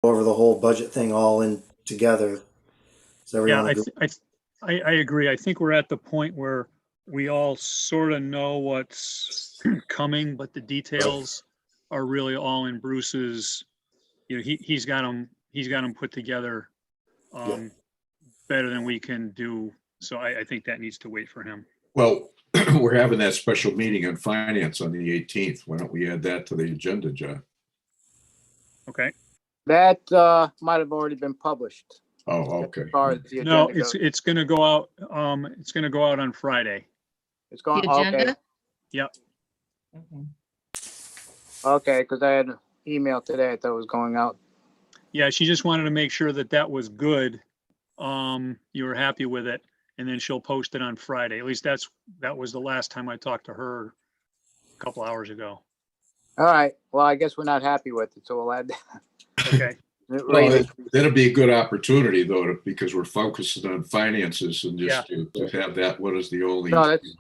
over the whole budget thing all in together. Does Yeah, everyone agree? I agree. I think we're at the point where we all sort of know what's coming, but the details are really all in Bruce's. You know, he's got them put together better than we can do. So I think that needs to wait for him. Well, we're having that special meeting on finance on the 18th. Why don't we add that to the agenda, John? Okay. That might have already been published. Oh, okay. As far as the No, agenda goes. it's going to go out. It's going to go out on Friday. It's going, The agenda? okay, Yep. okay, because I had an email today that was going out. Yeah, she just wanted to make sure that that was good. You were happy with it, and then she'll post it on Friday. At least that was the last time I talked to her a couple hours ago. All right, well, I guess we're not happy with it, so we'll add Okay. that Well, later. that'll be a good opportunity, though, because we're focusing on finances and just Yeah. to have that. What is the only? No, that's-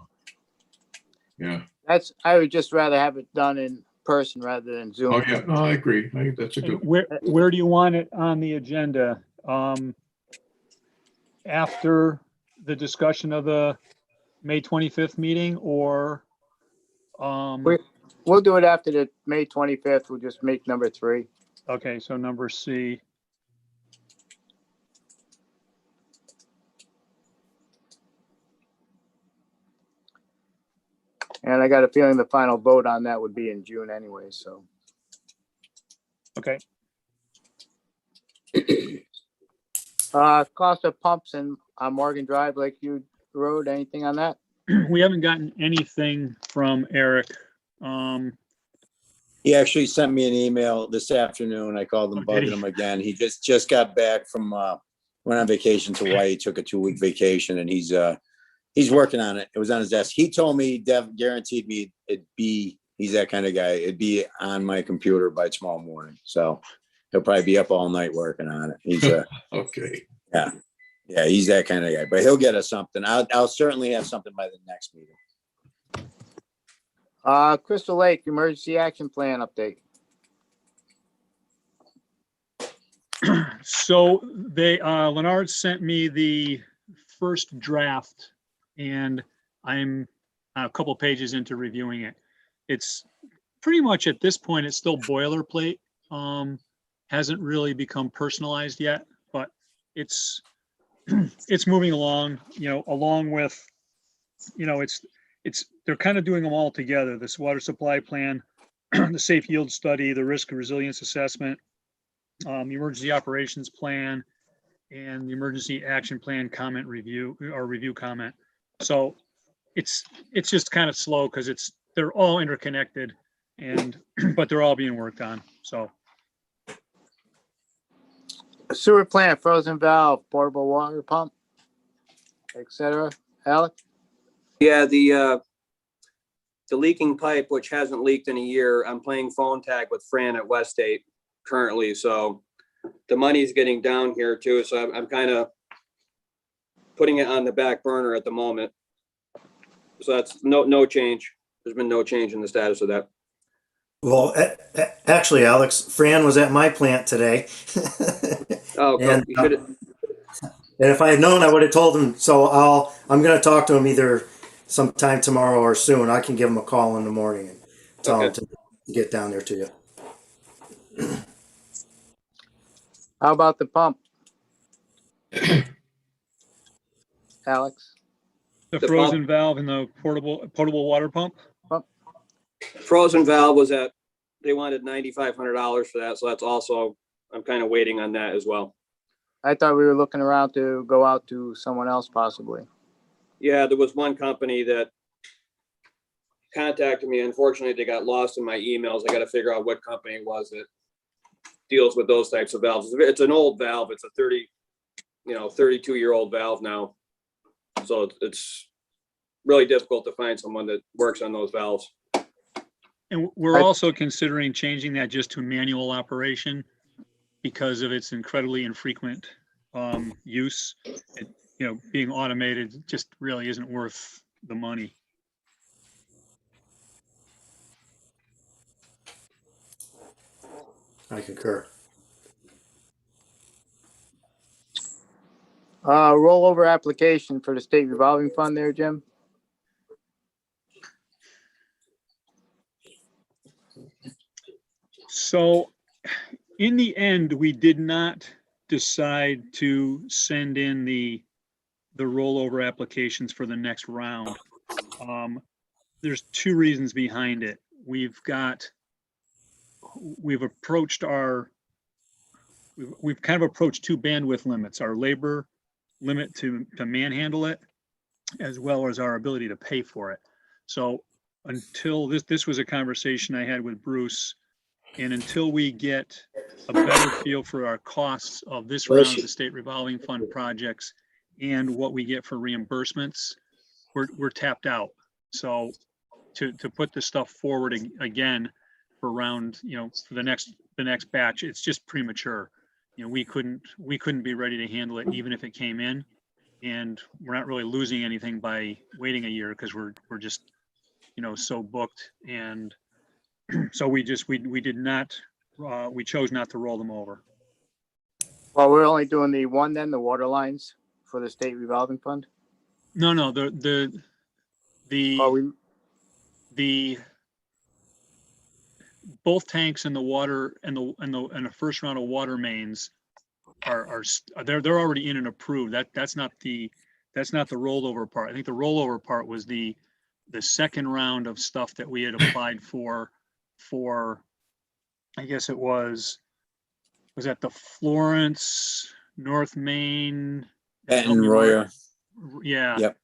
Yeah. I would just rather have it done in person rather than Zoom. Oh, yeah. No, I agree. I think that's a And good. where do you want it on the agenda? After the discussion of the May 25th meeting, or We'll do it after the May 25th. We'll just make number 3. okay, so number C. And I got a feeling the final vote on that would be in June anyway, so. Okay. Cost of pumps on Morgan Drive, Lakeview Road, anything on that? We haven't gotten anything from Eric. He actually sent me an email this afternoon. I called him, Oh, did bugging he? him again. He just got back from, went on vacation to Hawaii, took a 2-week vacation, and he's working on it. It was on his desk. He told me, guaranteed me he's that kind of guy. It'd be on my computer by tomorrow morning. So he'll probably be up all night working on it. He's Okay. yeah, he's that kind of guy, but he'll get us something. I'll certainly have something by the next meeting. Crystal Lake Emergency Action Plan update. So Leonard sent me the first draft, and I'm a couple pages into reviewing it. It's pretty much at this point, it's still boilerplate. Hasn't really become personalized yet, but it's moving along, along with, they're kind of doing them all together. This water supply plan, the safe yield study, the risk resilience assessment, the emergency operations plan, and the emergency action plan comment review or review comment. So it's just kind of slow because they're all interconnected, but they're all being worked on. So Sewer plant, frozen valve, portable water pump, etc. Alec? Yeah, the leaking pipe, which hasn't leaked in a year, I'm playing phone tag with Fran at West State currently, so the money's getting down here too, so I'm kind of putting it on the back burner at the moment. So that's no change. There's been no change in the status of that. Well, actually, Alex, Fran was at my plant today. Oh, And, you should have. And if I had known, I would have told him. So I'm going to talk to him either sometime tomorrow or soon. I can give him a call in the morning and tell him to get down there to you. How about the pump? Alex? the The frozen valve and the portable water pump. Frozen valve was at, they wanted $9,500 for that, so that's also, I'm kind of waiting on that as well. I thought we were looking around to go out to someone else possibly. Yeah, there was one company that contacted me. Unfortunately, they got lost in my emails. I got to figure out what company it was that deals with those types of valves. It's an old valve. It's a 32-year-old valve now. So it's really difficult to find someone that works on those valves. And we're also considering changing that just to manual operation because of its incredibly infrequent use. Being automated just really isn't worth the money. I concur. Rollover application for the state revolving fund there, Jim? So in the end, we did not decide to send in the rollover applications for the next round. There's two reasons behind it. We've approached we've kind of approached two bandwidth limits, our labor limit to manhandle it, as well as our ability to pay for it. So until this was a conversation I had with Bruce, and until we get a better feel for our costs of this round of the state revolving fund projects and what we get for reimbursements, we're tapped out. So to put this stuff forward again for round, for the next batch, it's just premature. We couldn't be ready to handle it even if it came in, and we're not really losing anything by waiting a year because we're just, so booked. And so we chose not to roll them over. Well, we're only doing the one then, the water lines for the state revolving fund? No, the both tanks and the water and the first round of water mains they're already in and approved. That's not the rollover part. I think the rollover part was the second round of stuff that we had applied for, I guess it was that the Florence, North Main, Benton, Royer. Yeah. Yep.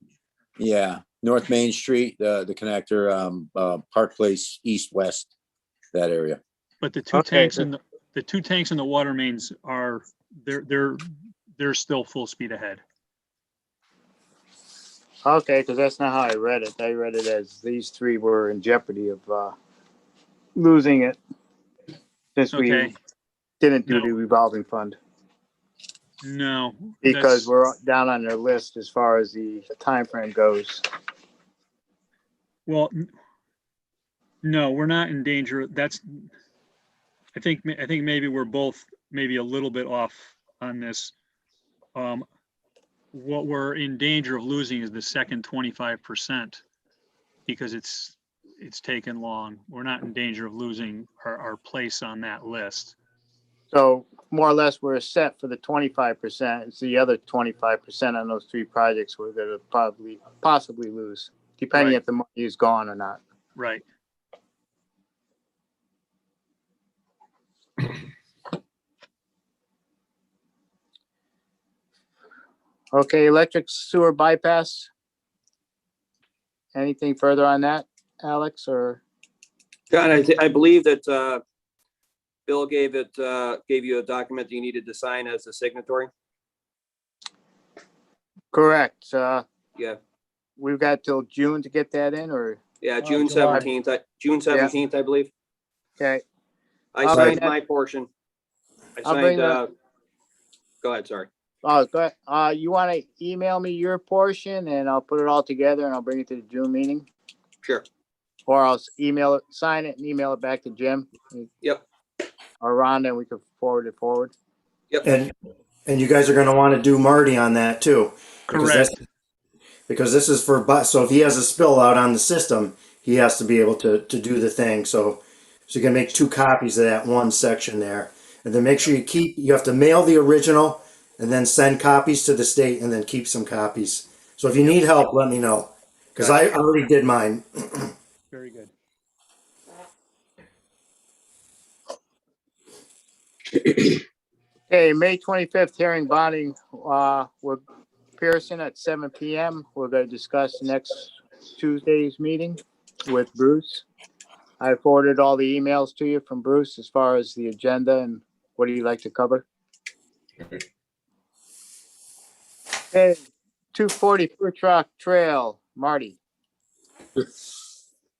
Yeah. North Main Street, the connector, Park Place, east, west, that area. But the two tanks and the two tanks and the water mains they're still full speed ahead. Okay, because that's not how I read it. I read it as these three were in jeopardy of losing it since we didn't do the revolving fund. No, because we're down on their list as far as the time frame goes. Well, no, we're not in danger. I think maybe we're both maybe a little bit off on this. What we're in danger of losing is the second 25% because it's taken long. We're not in danger of losing our place on that list. So more or less we're set for the 25%. It's the other 25% on those three projects we're going to possibly lose, depending if the money is gone or not. Right. Okay, electric sewer bypass. Anything further on that, Alex, or? John, I believe that Bill gave you a document that you needed to sign as a signatory. Correct. Yeah. We've got till June to get that in, or? Yeah, June 17th. June 17th, I believe. Okay. I signed my portion. I signed. Go ahead. Sorry. Oh, go ahead. You want to email me your portion, and I'll put it all together, and I'll bring it to the June meeting. Sure. Or I'll email it, sign it, and email it back to Jim. Yep. Or Rhonda, and we can forward it forward. Yep. And you guys are going to want to do Marty on that too. Correct. Because this is so if he has a spill out on the system, he has to be able to do the thing. So you can make 2 copies of that one section there. And then make sure you have to mail the original and then send copies to the state and then keep some copies. So if you need help, let me know. Because I already did mine. Very good. Okay, May 25th hearing bonding with Pearson at 7 p.m. We're going to discuss next Tuesday's meeting with Bruce. I forwarded all the emails to you from Bruce as far as the agenda and what do you like to cover. Okay, 240 Food Truck Trail, Marty.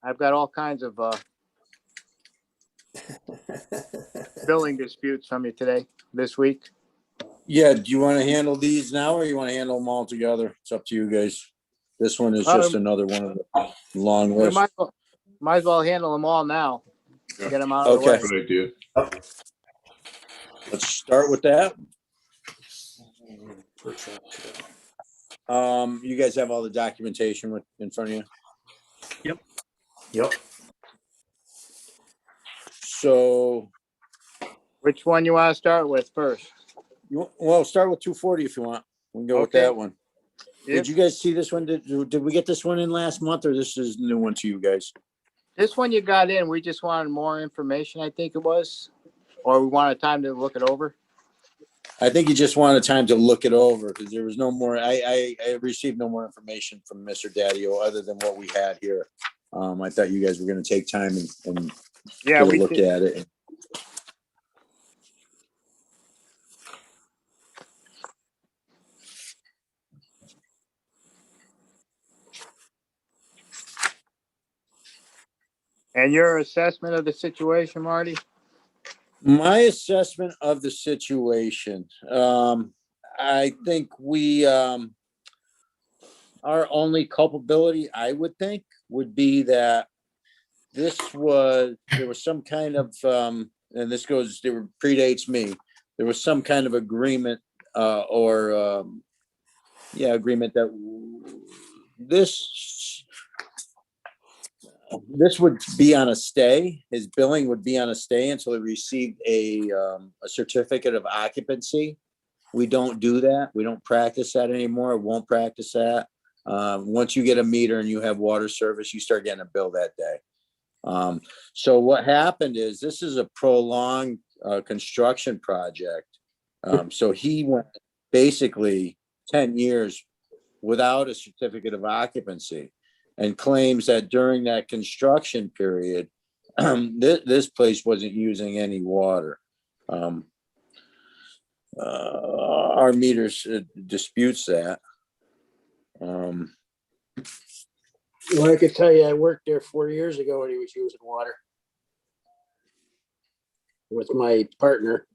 I've got all kinds of billing disputes from you this week. Yeah, do you want to handle these now or you want to handle them all together? It's up to you guys. This one is just another one of the long We list. might as well handle them all now. Yeah. Get them out of the way. Good idea. Let's start with that. You guys have all the documentation in front of you? Yep. So, Which one you want to start with first? well, start with 240 if you want. We can go with Okay. that one. Yep. Did you guys see this one? Did we get this one in last month, or this is a new one to you guys? This one you got in, we just wanted more information, I think it was, or we wanted time to look it over. I think you just wanted time to look it over because there was no more. I received no more information from Mr. Daddio other than what we had here. I thought you guys were going to take time and Yeah, get a we look did. at it. And your assessment of the situation, Marty? My assessment of the situation, I think our only culpability, I would think, would be that there was some kind of, and this predates me. There was some kind of agreement, agreement that this would be on a stay. His billing would be on a stay until he received a certificate of occupancy. We don't do that. We don't practice that anymore. Won't practice that. Once you get a meter and you have water service, you start getting a bill that day. So what happened is this is a prolonged construction project. So he went basically 10 years without a certificate of occupancy and claims that during that construction period, this place wasn't using any water. Our meters disputes that. Well, I could tell you, I worked there 4 years ago and he was using water with my partner.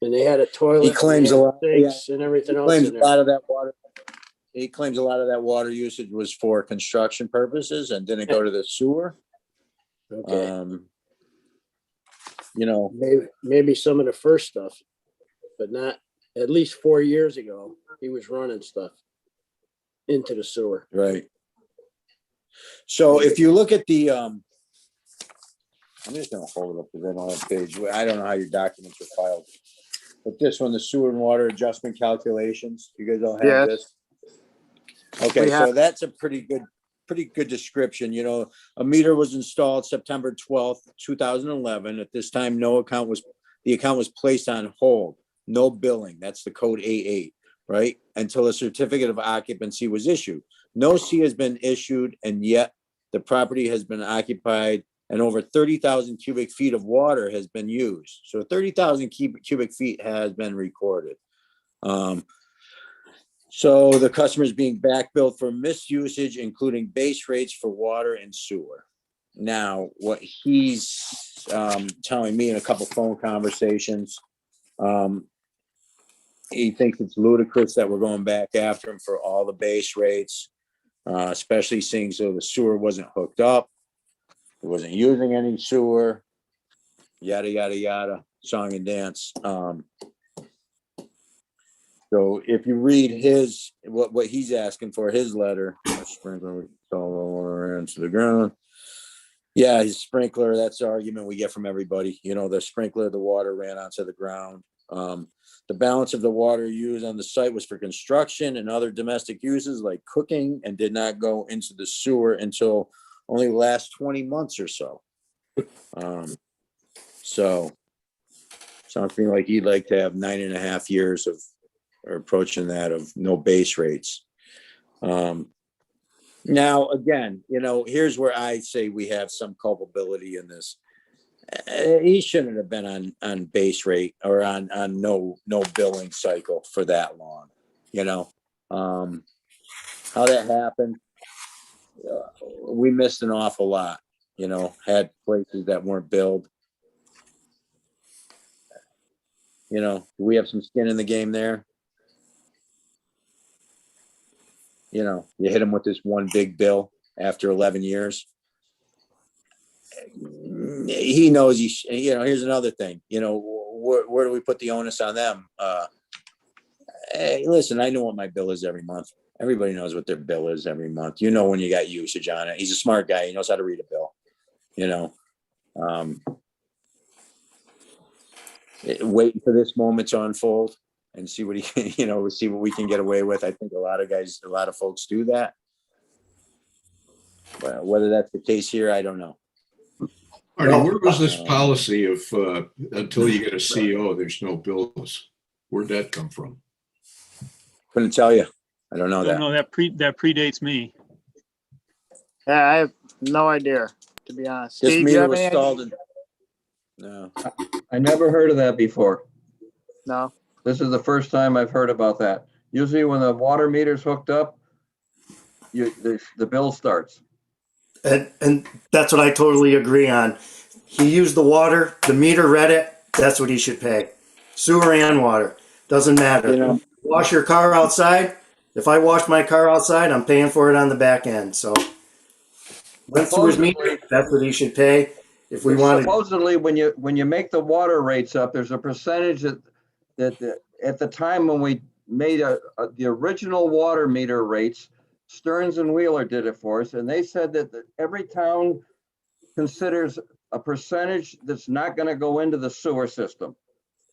And they had a toilet. He claims and a lot, sinks and everything else claims in a there. lot of that water. He claims a lot of that water usage was for construction purposes and didn't go to the sewer. Okay. You know, Maybe some of the first stuff, but not, at least 4 years ago, he was running stuff into the sewer. right. So if you look at the, I'm just gonna hold it up because I don't have a page. I don't know how your documents are filed. But this one, the sewer and water adjustment calculations, you guys all have Yes. this? Okay, We so have- that's a pretty good description. You know, a meter was installed September 12th, 2011. At this time, the account was placed on hold, no billing. That's the code A8, right? Until a certificate of occupancy was issued. No C has been issued, and yet the property has been occupied and over 30,000 cubic feet of water has been used. So 30,000 cubic feet has been recorded. So the customer is being back billed for misusage, including base rates for water and sewer. Now, what he's telling me in a couple phone conversations, he thinks it's ludicrous that we're going back after him for all the base rates, especially seeing so the sewer wasn't hooked up. It wasn't using any sewer, yada, yada, yada, song and dance. So if you read what he's asking for, his letter, sprinkler water into the ground. Yeah, his sprinkler, that's the argument we get from everybody. You know, the sprinkler, the water ran onto the ground. The balance of the water used on the site was for construction and other domestic uses like cooking and did not go into the sewer until only the last 20 months or so. So something like he'd like to have 9.5 years of, or approaching that, of no base rates. Now, again, you know, here's where I say we have some culpability in this. He shouldn't have been on base rate or on no billing cycle for that long, you know. How that happened, we missed an awful lot, you know, had places that weren't billed. You know, do we have some skin in the game there? You know, you hit him with this one big bill after 11 years. He knows you know, here's another thing, you know, where do we put the onus on them? Hey, listen, I know what my bill is every month. Everybody knows what their bill is every month. You know when you got usage on it. He's a smart guy. He knows how to read a bill. You know, waiting for this moment to unfold and see what he can, see what we can get away with. I think a lot of folks do that. But whether that's the case here, I don't know. Artie, where was this policy of until you get a CO, there's no bills? Where'd that come from? Couldn't tell you. I don't know I that. don't know, that predates me. Yeah, I have no idea, to be honest. This Steve, you meter have was any stalled. No. I never heard of that before. No. This is the first time I've heard about that. Usually when the water meter's hooked up, the bill starts. And that's what I totally agree on. He used the water, the meter read it, that's what he should pay. Sewer and water, doesn't matter. You know. Wash your car outside. If I wash my car outside, I'm paying for it on the back end. So when sewer's meter, that's what he should pay. If we wanted, Supposedly, when you make the water rates up, there's a percentage that at the time when we made the original water meter rates, Stearns and Wheeler did it for us, and they said that every town considers a percentage that's not going to go into the sewer system.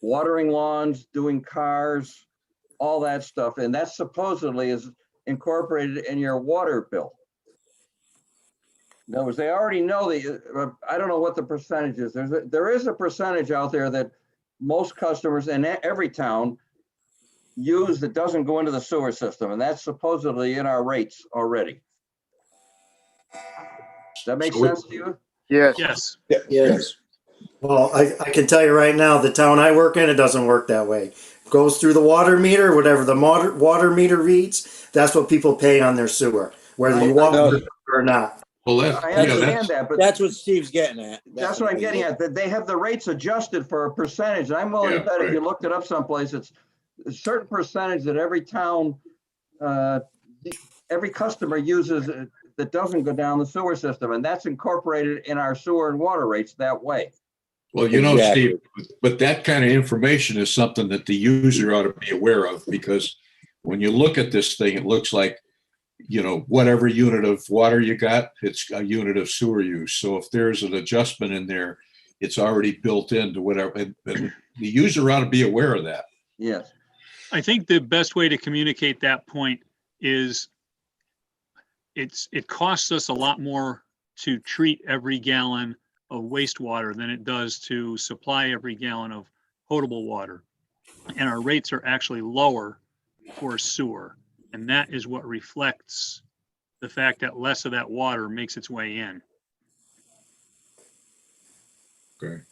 Watering lawns, doing cars, all that stuff, and that supposedly is incorporated in your water bill. In other words, they already know I don't know what the percentage is. There is a percentage out there that most customers in every town use that doesn't go into the sewer system, and that's supposedly in our rates already. Does that make sense to you? Yes. Yes. Yes. well, I can tell you right now, the town I work in, it doesn't work that way. Goes through the water meter, whatever the water meter reads, that's what people pay on their sewer, whether you walk or not. Well, I understand that, but That's what Steve's getting at. that's what I'm getting at, that they have the rates adjusted for a percentage. I'm willing to Yeah, bet if you right. looked it up someplace, it's a certain percentage that every town, every customer uses that doesn't go down the sewer system, and that's incorporated in our sewer and water rates that way. Well, Exactly. Steve, but that kind of information is something that the user ought to be aware of, because when you look at this thing, it looks like, whatever unit of water you got, it's a unit of sewer use. So if there's an adjustment in there, it's already built into whatever, and the user ought to be aware of that. Yes. I think the best way to communicate that point is it costs us a lot more to treat every gallon of wastewater than it does to supply every gallon of potable water. And our rates are actually lower for sewer. And that is what reflects the fact that less of that water makes its way in. Okay.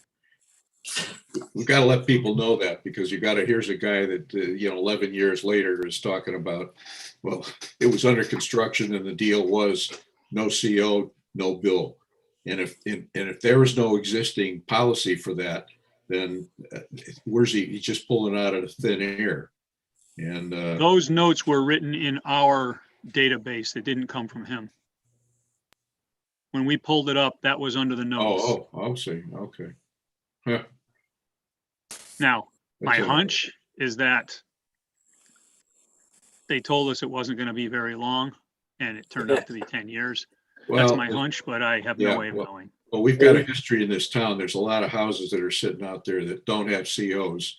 We've got to let people know that, because here's a guy that, 11 years later is talking about, well, it was under construction and the deal was no CO, no bill. And if there was no existing policy for that, then where's he's just pulling out of thin air. And Those notes were written in our database. It didn't come from him. When we pulled it up, that was under the notes. I'll see. Okay. Huh. Now, my That's all. hunch is that they told us it wasn't going to be very long, and it turned out to be 10 years. That's Well, my hunch, but I have no way of knowing. Well, we've got a history in this town. There's a lot of houses that are sitting out there that don't have COs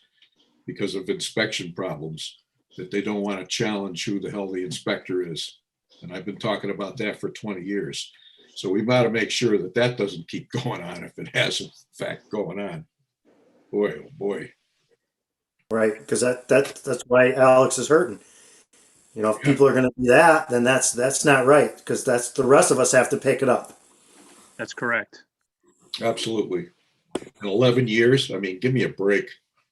because of inspection problems, that they don't want to challenge who the hell the inspector is. And I've been talking about that for 20 years. So we got to make sure that that doesn't keep going on if it has in fact going on. Boy, oh boy. Right, because that's why Alex is hurting. If people are going to do that, then that's not right, because that's the rest of us have to pick it up. That's correct. Absolutely. In 11 years, I mean, give me a break.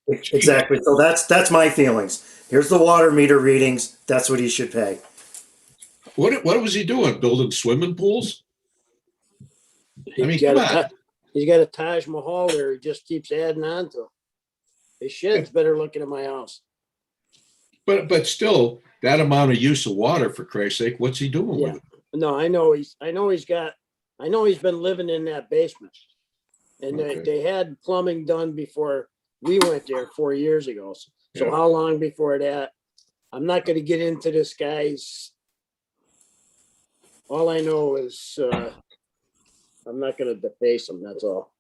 Exactly. So that's my feelings. Here's the water meter readings. That's what he should pay. What was he doing? Building swimming pools? I mean, come on. He's got a Taj Mahal there. He just keeps adding on to. His shed's better looking at my house. But still, that amount of use of water, for Christ's sake, what's he doing with it? No, I know he's been living in that basement. And Okay. they had plumbing done before we went there 4 years ago. So Yeah. how long before that? I'm not gonna get into this guy's. All I know is, I'm not gonna deface him, that's all.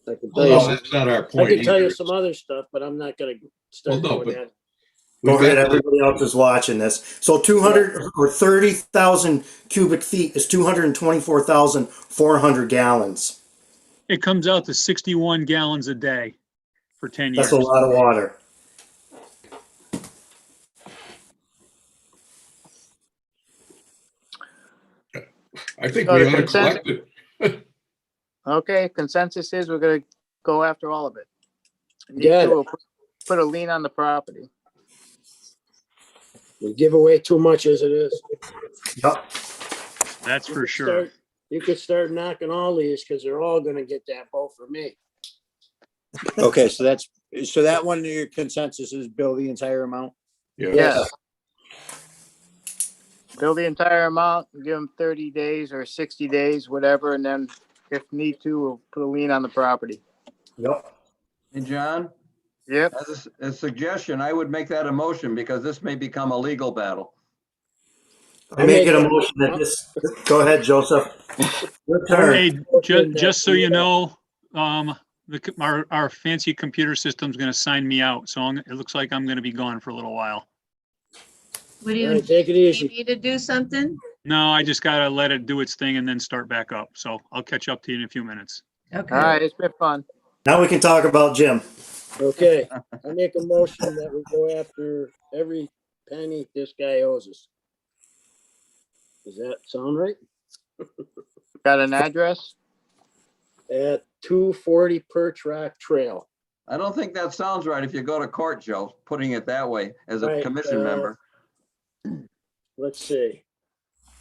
I can tell you, Well, some- that's not our I point can tell you either. some other stuff, but I'm not gonna start Well, no, doing but- that. Go We've ahead, had- everybody else is watching this. So 200 or 30,000 cubic feet is 224,400 gallons. It comes out to 61 gallons a day for 10 years. That's a lot of water. I think So we the ought to consent- collect it. Okay, consensus is we're gonna go after all of it. Need Got to, it. we'll put a lien on the property. We give away too much as it is. Yep. That's You for could sure. start- You could start knocking all these, because they're all gonna get that vote for me. Okay, so that one, your consensus is bill the entire amount? Yes. Bill the entire amount, give them 30 days or 60 days, whatever, and then if need to, we'll put a lien on the property. Yep. Hey, John, Yep. as a suggestion, I would make that a motion because this may become a legal battle. I make it a motion that this, go ahead, Joseph. Your turn. Hey, just so you know, our fancy computer system's gonna sign me out, so it looks like I'm gonna be gone for a little while. What do All you right, take it need easy. me to do something? No, I just gotta let it do its thing and then start back up. So I'll catch up to you in a few minutes. Okay. All right, it's been fun. Now we can talk about Jim. Okay, I make a motion that we go after every penny this guy owes us. Does that sound right? Got an address? At 240 Perch Rock Trail. I don't think that sounds right if you go to court, Joe, putting it that way as a Right, commission member. Let's see.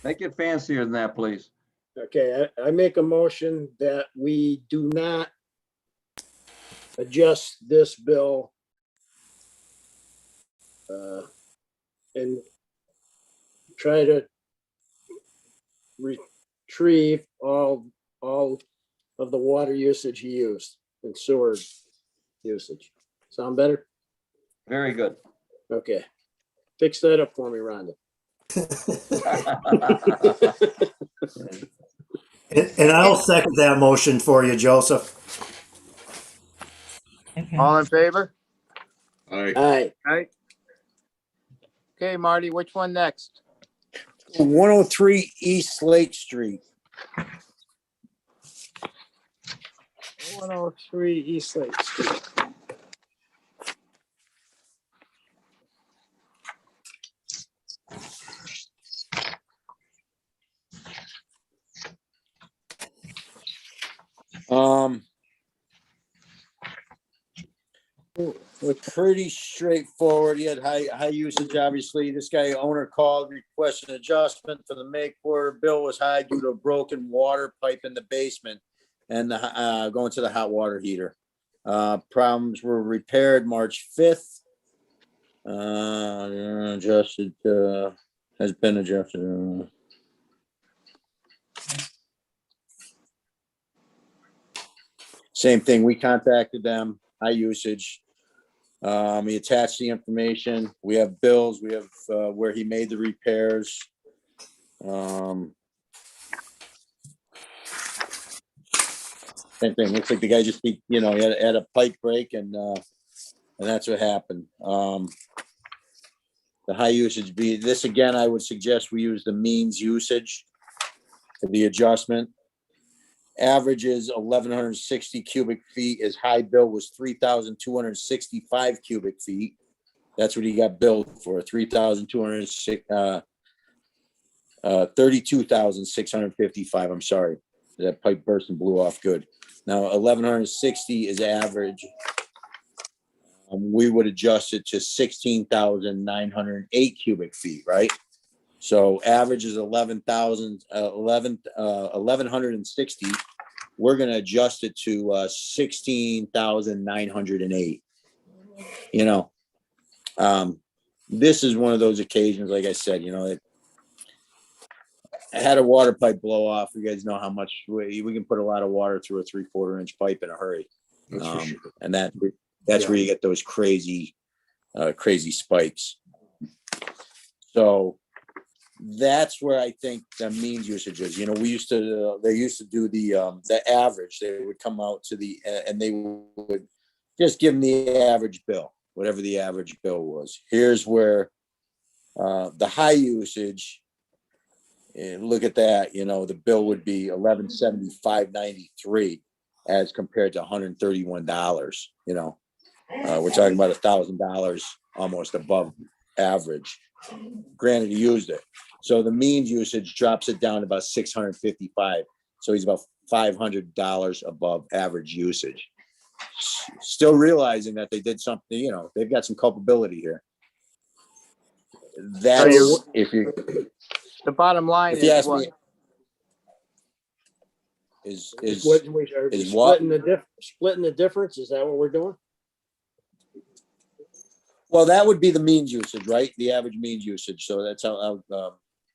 Make it fancier than that, please. Okay, I make a motion that we do not adjust this bill and try to retrieve all of the water usage he used and sewer usage. Sound better? Very good. Okay. Fix that up for me, Rhonda. And I'll second that motion for you, Joseph. Okay. All in favor? I, Aye. Right. Okay, Marty, which one next? 103 East Lake Street. 103 East Lake Street. We're pretty straightforward. He had high usage, obviously. This guy, owner called, requested an adjustment for the May quarter. Bill was high due to a broken water pipe in the basement and going to the hot water heater. Problems were repaired March 5th. Adjusted, has been adjusted. Same thing. We contacted them, high usage. He attached the information. We have bills. We have where he made the repairs. Same thing. Looks like the guy just, he had a pipe break and that's what happened. The high usage be this again. I would suggest we use the means usage for the adjustment. Average is 1,160 cubic feet. His high bill was 3,265 cubic feet. That's what he got billed for, 32,655. I'm sorry. That pipe burst and blew off good. Now, 1,160 is average. We would adjust it to 16,908 cubic feet, right? So average is 1,160. We're going to adjust it to 16,908. This is one of those occasions, like I said, I had a water pipe blow off. You guys know how much we can put a lot of water through a 3/4 inch pipe in a hurry. that's for sure. And that's where you get those crazy spikes. So that's where I think the means usage is. You know, we used to, they used to do the average. They would come out to the, and they would just give them the average bill, whatever the average bill was. Here's where the high usage, and look at that, you know, the bill would be $1175.93 as compared to $131. You know, we're talking about $1,000 almost above average. Granted, he used it, so the means usage drops it down to about 655. So he's about $500 above average usage. Still realizing that they did something. You know, they've got some culpability here. That's if you. The bottom line If you is ask what? me, is What are we is what? splitting the difference? Is that what we're doing? Well, that would be the means usage, right? The average means usage. So that's how,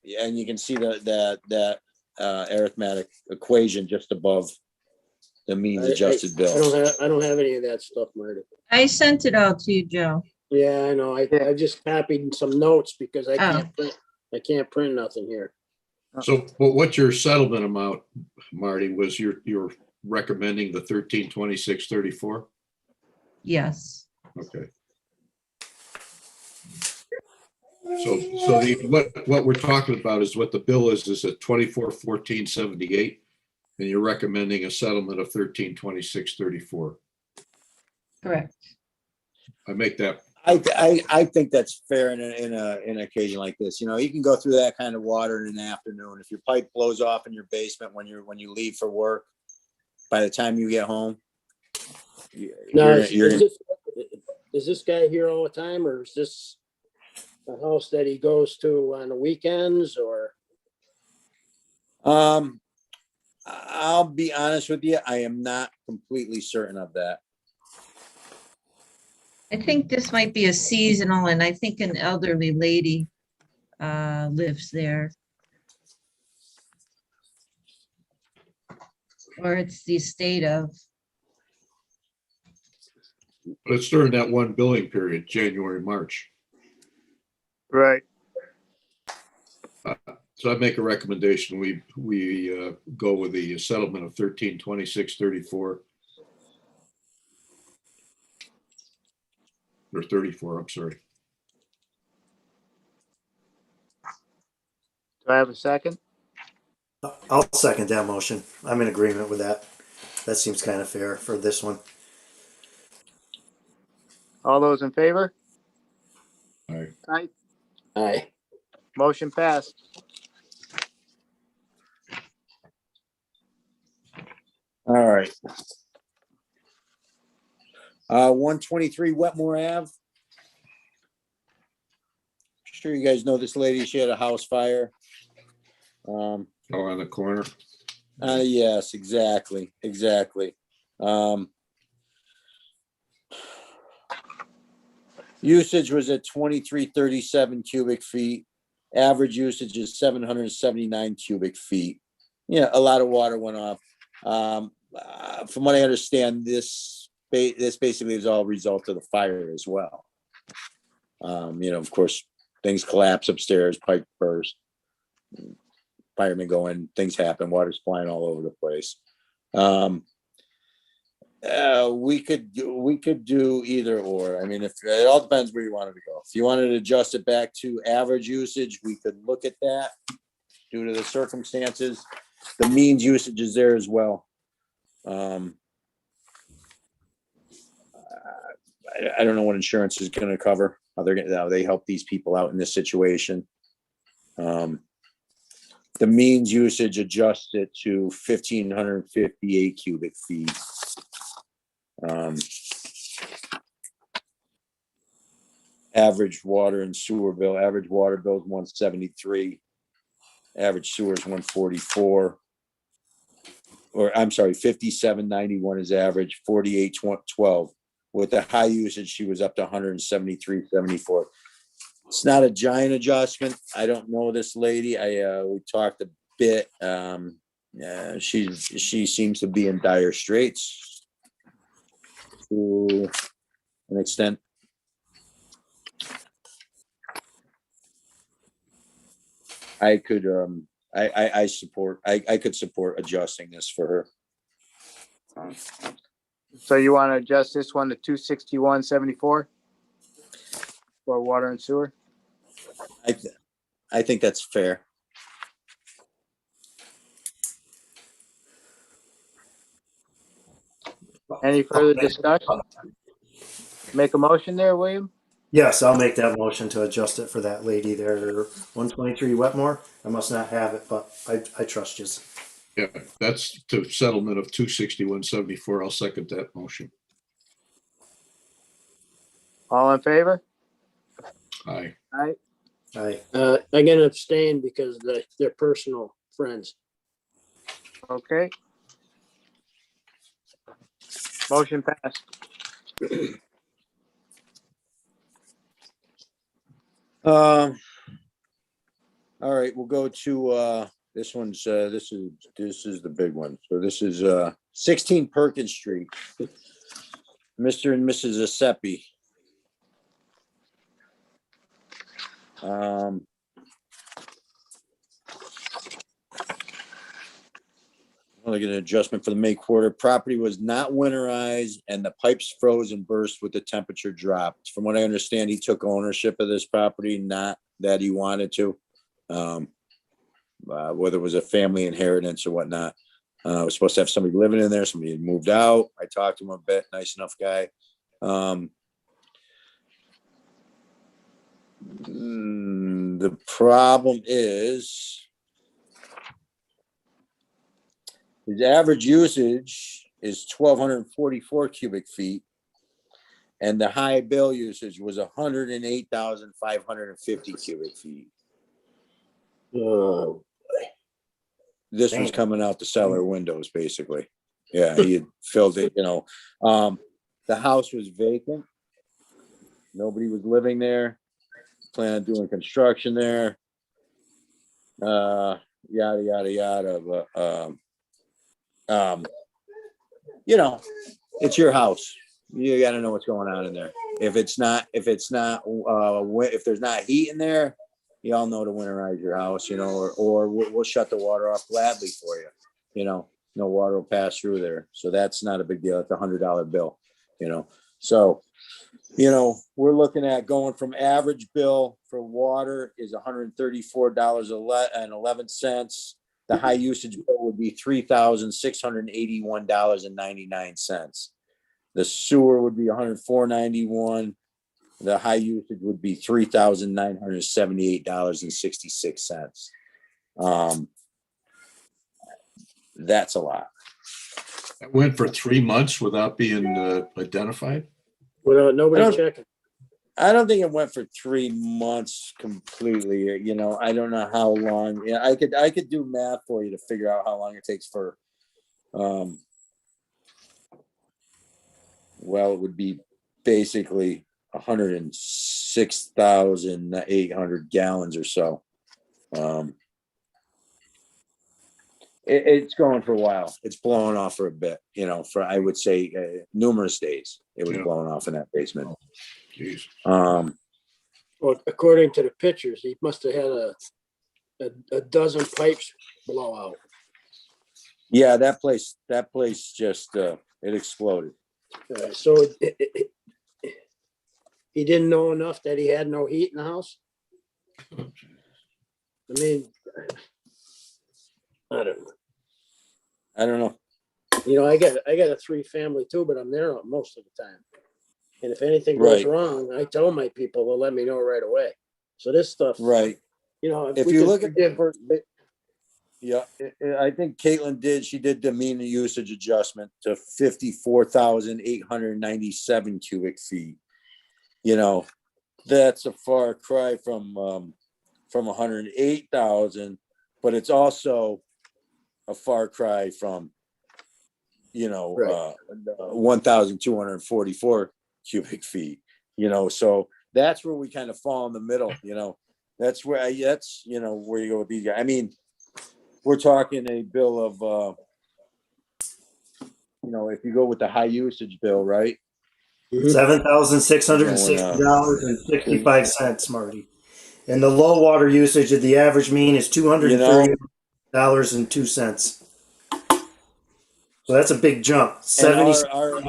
yeah, and you can see that arithmetic equation just above the means adjusted bill. I don't have any of that stuff, Marty. I sent it all to you, Joe. Yeah, I know. I just copied some notes because I Oh. can't print nothing here. So, but what's your settlement amount, Marty? Was you're recommending the 1326.34? Yes. Okay. So what we're talking about is what the bill is at 2414.78, and you're recommending a settlement of 1326.34. Correct. I make that. I think that's fair in an occasion like this. You know, you can go through that kind of water in an afternoon. If your pipe blows off in your basement when you leave for work, by the time you get home, Now, is this guy here all the time, or is this a house that he goes to on the weekends, or? I'll be honest with you, I am not completely certain of that. I think this might be a seasonal, and I think an elderly lady lives there. Or it's the estate of. But it's during that one billing period, January, March. Right. So I make a recommendation. We go with the settlement of 1326.34. Or 34, I'm sorry. Do I have a second? I'll second that motion. I'm in agreement with that. That seems kind of fair for this one. All those in favor? Aye. Aye. Aye. Motion passed. All right. 123 Wetmore Ave. Sure you guys know this lady. She had a house fire. Oh, on the corner. Yes, exactly. Usage was at 2337 cubic feet. Average usage is 779 cubic feet. Yeah, a lot of water went off. From what I understand, this basically is all a result of the fire as well. You know, of course, things collapse upstairs, pipe burst, firemen go in, things happen, water's flying all over the place. We could do either or. I mean, if it all depends where you wanted to go. If you wanted to adjust it back to average usage, we could look at that due to the circumstances. The means usage is there as well. I don't know what insurance is going to cover. How they help these people out in this situation. The means usage adjusts it to 1,558 cubic feet. Average water and sewer bill. Average water bill is 173. Average sewer is 144. Or I'm sorry, 5791 is average. 4812. With the high usage, she was up to 173.74. It's not a giant adjustment. I don't know this lady. We talked a bit. She seems to be in dire straits to an extent. I could, I support, I could support adjusting this for her. So you want to adjust this one to 261.74 for water and sewer? I think that's fair. Any further discussion? Make a motion there, William? Yes, I'll make that motion to adjust it for that lady there, 123 Wetmore. I must not have it, but I trust you. Yeah, that's to settlement of 261.74. I'll second that motion. All in favor? Aye. Aye. Aye. I'm gonna abstain because they're personal friends. Okay. Motion passed. All right, we'll go to, this one's, this is the big one. So this is, 16 Perkins Street. Mr. and Mrs. Asepi. I'll get an adjustment for the May quarter. Property was not winterized and the pipes froze and burst with the temperature dropped. From what I understand, he took ownership of this property, not that he wanted to. Whether it was a family inheritance or whatnot. Was supposed to have somebody living in there. Somebody had moved out. I talked to him a bit. Nice enough guy. The problem is his average usage is 1,244 cubic feet, and the high bill usage was 108,550 cubic feet. Oh, This was coming out the cellar windows, basically. Yeah, he had filled it, you know. The house was vacant. Nobody was living there. Plan on doing construction there. Yada, yada, yada. But, you know, it's your house. You got to know what's going on in there. If there's not heat in there, you all know to winterize your house, you know, or we'll shut the water off gladly for you. You know, no water will pass through there. So that's not a big deal. It's $100 bill, you know. So, you know, we're looking at going from average bill for water is $134.11. The high usage bill would be $3,681.99. The sewer would be $104.91. The high usage would be $3,978.66. That's a lot. That went for 3 months without being identified. without nobody checking. I don't think it went for 3 months completely. You know, I don't know how long. Yeah, I could do math for you to figure out how long it takes for. Well, it would be basically 106,800 gallons or so. It's going for a while. It's blowing off for a bit, you know, for I would say numerous days. It was blowing off in that basement. Jeez. Well, according to the pictures, he must have had a dozen pipes blow out. Yeah, that place just it exploded. So he didn't know enough that he had no heat in the house. I mean, I don't know. You know, I got a 3-family too, but I'm there most of the time. And if anything goes wrong, I tell my people, they'll let me know right away. So this stuff, right? You know, if you look at yeah, I think Caitlin did demean the usage adjustment to 54,897 cubic feet. You know, that's a far cry from 108,000, but it's also a far cry from, you know, 1,244 cubic feet, you know, so that's where we kind of fall in the middle, you know, that's where you know, where you go with these guys. I mean, we're talking a bill of, you know, if you go with the high usage bill, right? $7,660.65, Marty. And the low water usage of the average mean is $230.02. So that's a big jump. And $7,600. our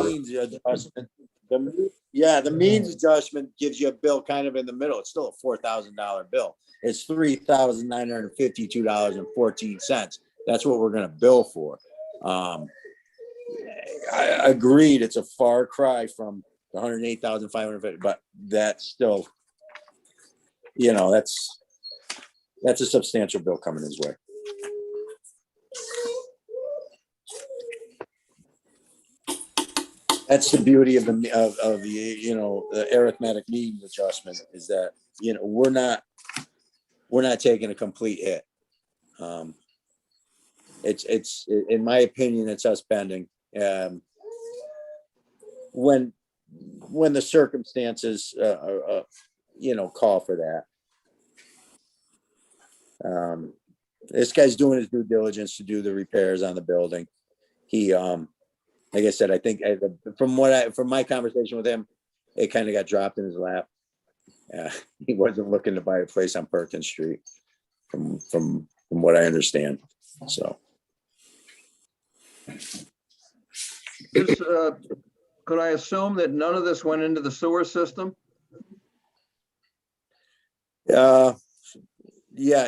means adjustment, the means adjustment gives you a bill kind of in the middle. It's still a $4,000 bill. It's $3,952.14. That's what we're gonna bill for. I agreed, it's a far cry from the 108,550, but that's still, that's a substantial bill coming his way. That's the beauty of the the arithmetic mean adjustment is that, we're not taking a complete hit. It's in my opinion, it's us bending. When the circumstances, call for that. This guy's doing his due diligence to do the repairs on the building. He, like I said, I think from my conversation with him, it kind of got dropped in his lap. He wasn't looking to buy a place on Perkins Street, from what I understand. So. This, could I assume that none of this went into the sewer system? Yeah,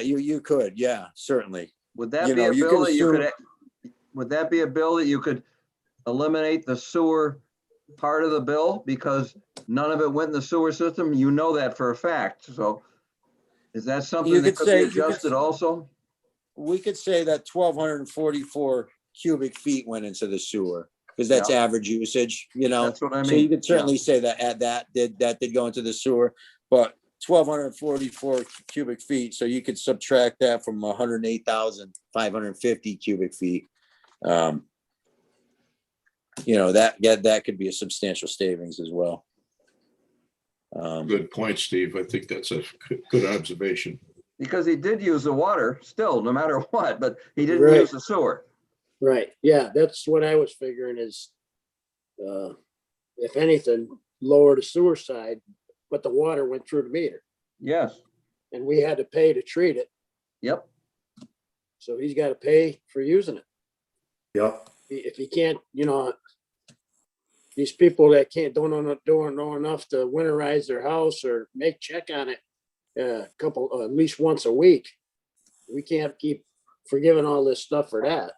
you could, yeah, certainly. Would that be a bill that you could, would that be a bill that you could eliminate the sewer part of the bill because none of it went in the sewer system? You know that for a fact. So is that something that could be adjusted also? We could say that 1,244 cubic feet went into the sewer because that's average usage, That's what I mean. So you could certainly say that did go into the sewer, but 1,244 cubic feet. So you could subtract that from 108,550 cubic feet. That could be a substantial savings as well. Good point, Steve. I think that's a good observation. Because he did use the water still, no matter what, but he didn't Right. use the sewer. Right, yeah, that's what I was figuring is, if anything, lower the sewer side, but the water went through the meter Yes. and we had to pay to treat it. Yep. So he's got to pay for using it. Yep. If he can't, these people that don't know enough to winterize their house or make check on it at least once a week, we can't keep forgiving all this stuff for that.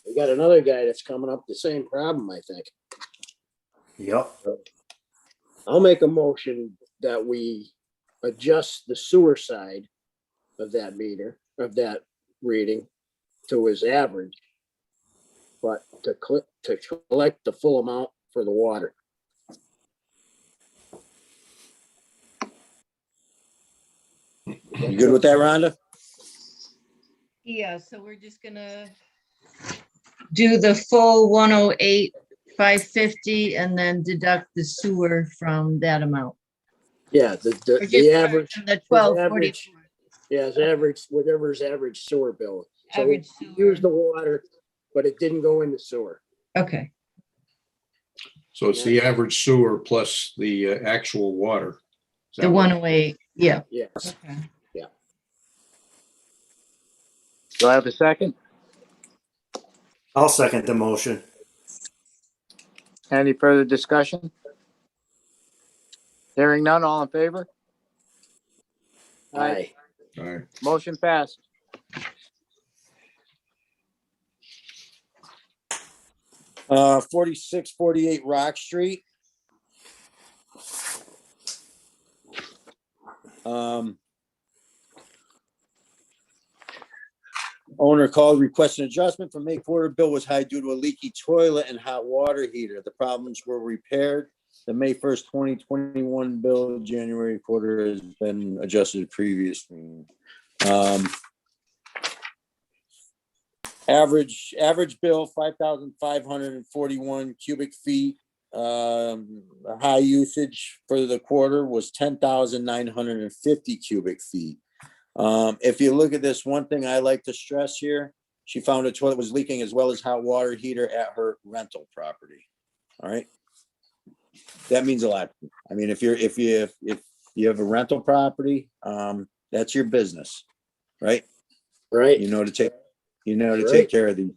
We got another guy that's coming up the same problem, I think. Yep. I'll make a motion that we adjust the sewer side of that meter, of that reading to his average, but to collect the full amount for the water. You good with that, Rhonda? Yeah, so we're just gonna do the full 108,550 and then deduct the sewer from that amount. Yeah, Or just the average. from the 1244. Yeah, his average, whatever his average sewer bill. So Average he sewer. used the water, but it didn't go in the sewer. Okay, So it's the average sewer plus the actual water. Is that the right? 108, yeah. Yes. Okay. Do I have a second? I'll second the motion. Any further discussion? Hearing none, all in favor? Aye. All right. Motion passed. Uh, 4648 Rock Street. Owner called requesting adjustment for May quarter. Bill was high due to a leaky toilet and hot water heater. The problems were repaired. The May 1st, 2021 bill, January quarter has been adjusted previously. Average bill, 5,541 cubic feet. High usage for the quarter was 10,950 cubic feet. If you look at this, one thing I like to stress here, she found a toilet was leaking as well as hot water heater at her rental property. All right. That means a lot. I mean, if you have a rental property, that's your business, right? Right. You know to take Right. take care of these.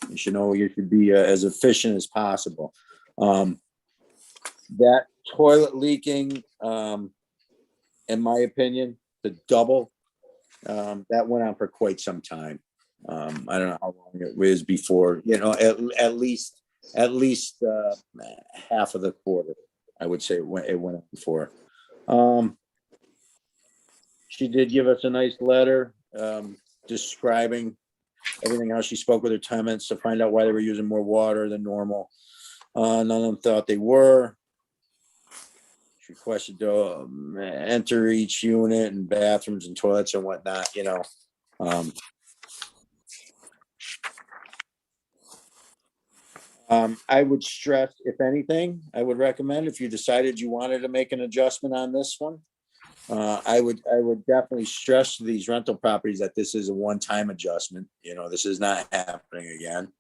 You should know you should be as efficient as possible. That toilet leaking, in my opinion, the double, that went on for quite some time. I don't know how long it was before, at least half of the quarter, I would say it went up before. She did give us a nice letter, describing everything, how she spoke with her tenants to find out why they were using more water than normal. None of them thought they were. She requested to enter each unit and bathrooms and toilets and whatnot, I would stress, if anything, I would recommend if you decided you wanted to make an adjustment on this one, I would definitely stress to these rental properties that this is a one-time adjustment. This is not happening again.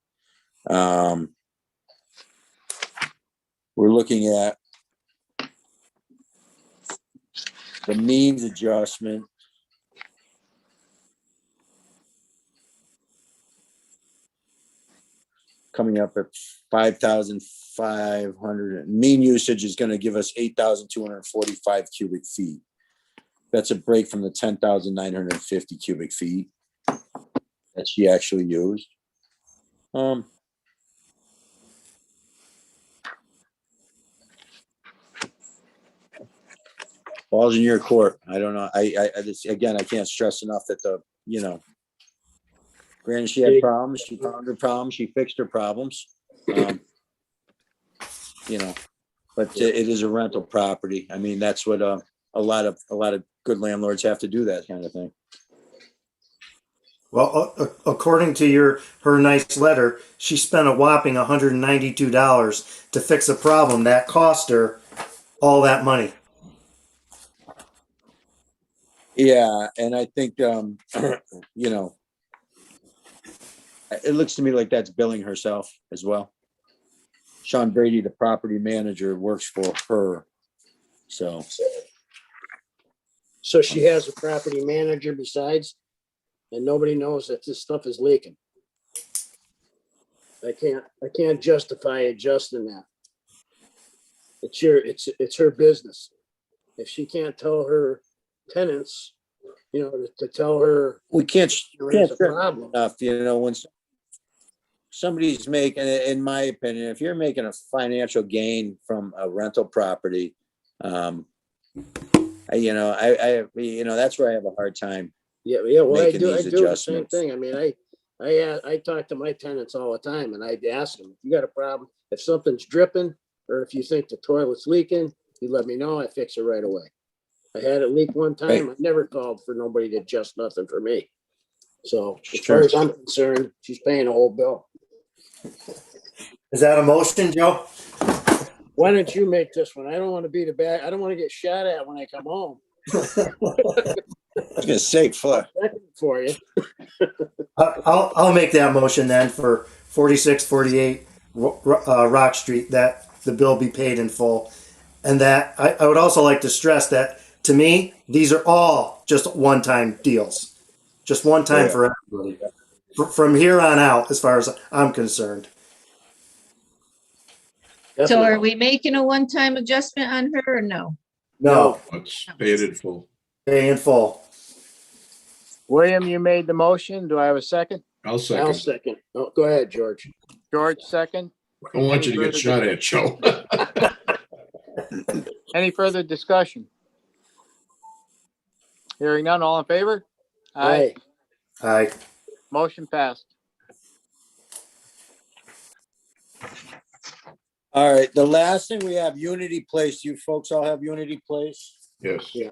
We're looking at the means adjustment. Coming up at 5,500. Mean usage is going to give us 8,245 cubic feet. That's a break from the 10,950 cubic feet that she actually used. Ball's in your court. I don't know. I again, I can't stress enough that granted she had problems, she found her problems, she fixed her problems. But it is a rental property. I mean, that's what a lot of good landlords have to do, that kind of thing. Well, according to her nice letter, she spent a whopping $192 to fix a problem that cost her all that money. Yeah, and I think it looks to me like that's billing herself as well. Sean Brady, the property manager, works for her. So she has a property manager besides, and nobody knows that this stuff is leaking. I can't justify adjusting that. It's her business. If she can't tell her tenants, to tell her we can't there is a problem. enough, when somebody's making, in my opinion, if you're making a financial gain from a rental property, that's where I have a hard time. Yeah. Well, I making do these the same adjustments. thing. I mean, I talk to my tenants all the time, and I ask them, if you got a problem, if something's dripping, or if you think the toilet's leaking, you let me know. I fix it right away. I had it leak one time. Right. I never called for nobody to adjust nothing for me. So as Sure. far as I'm concerned, she's paying a whole bill. Is that a motion, Joe? Why don't you make this one? I don't want to be the bad. I don't want to get shot at when I come home. I was gonna say, fuck. For you. I'll make that motion then for 4648 Rock Street, that the bill be paid in full. And that I would also like to stress that, to me, these are all just one-time deals. Just one time for everybody. From here on out, as far as I'm concerned. So are we making a one-time adjustment on her or no? No, Let's pay it in full. pay in full. William, you made the motion. Do I have a second? I'll I'll second. second. Oh, go ahead, George. George, second. I don't want you to get shot at, Joe. Any further discussion? Hearing none, all in favor? Aye. Aye. Motion passed. All right, the last thing we have, Unity Place. You folks all have Unity Place? Yes. Yeah.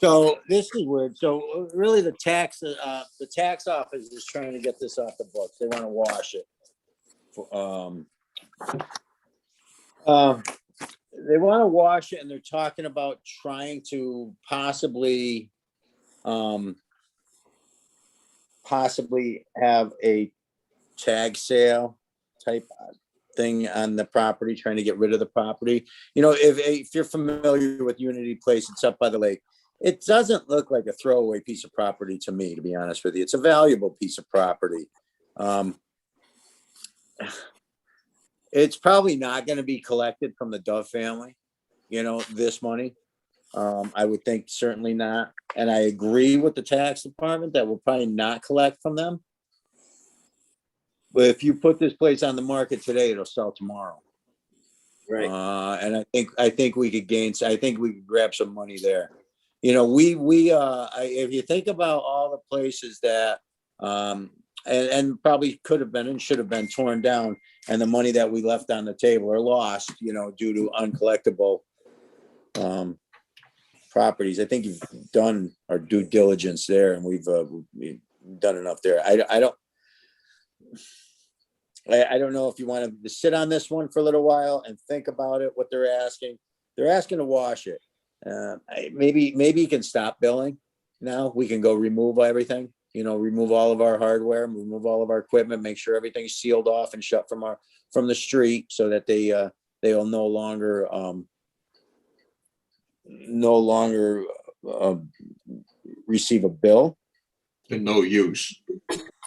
So this is weird. So really the tax office is trying to get this off the books. They want to wash it. They want to wash it, and they're talking about trying to possibly have a tag sale type. thing on the property, trying to get rid of the property. You know, if you're familiar with Unity Place, it's up by the lake. It doesn't look like a throwaway piece of property to me, to be honest with you. It's a valuable piece of property. It's probably not going to be collected from the Dove family, you know, this money. I would think certainly not. And I agree with the tax department that we'll probably not collect from them. But if you put this place on the market today, it'll sell tomorrow. Right. And I think we could I think we could grab some money there. You know, if you think about all the places that, and probably could have been and should have been torn down, and the money that we left on the table or lost, you know, due to uncollectible properties. I think you've done our due diligence there, and we've done enough there. I don't know if you want to sit on this one for a little while and think about it, what they're asking. They're asking to wash it. Maybe you can stop billing now. We can go remove everything, you know, remove all of our hardware, remove all of our equipment, make sure everything's sealed off and shut from the street so that they'll no longer receive a bill. And no use.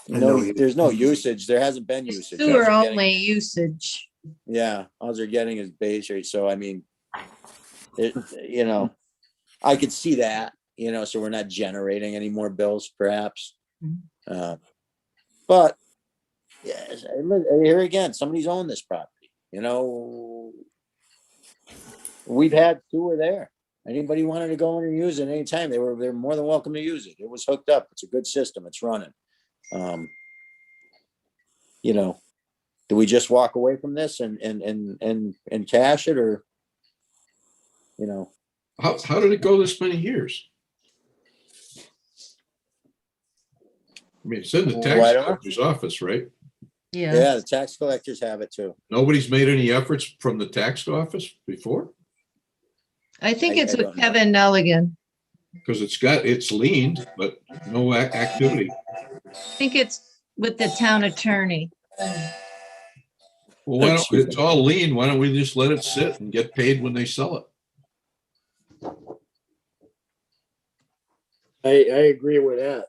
No, there's no usage. There hasn't been usage. Sewer only usage. Yeah, all they're getting is base rate. So I mean, you know, I could see that, you know, so we're not generating any more bills, perhaps. But yeah, here again, somebody's owned this property. You know, we've had sewer there. Anybody wanted to go in and use it anytime, they're more than welcome to use it. It was hooked up. It's a good system. It's running. You know, do we just walk away from this and cash it, or, you know? How did it go this many years? I mean, it's in the tax collector's office, right? Yeah. Yeah, the tax collectors have it too. Nobody's made any efforts from the tax office before? I think I it's don't with know. Kevin Nelligan. Because it's leaned, but no activity. I think it's with the town attorney. Well, it's all lean. Why don't we just let it sit and get paid when they sell it? I agree with that.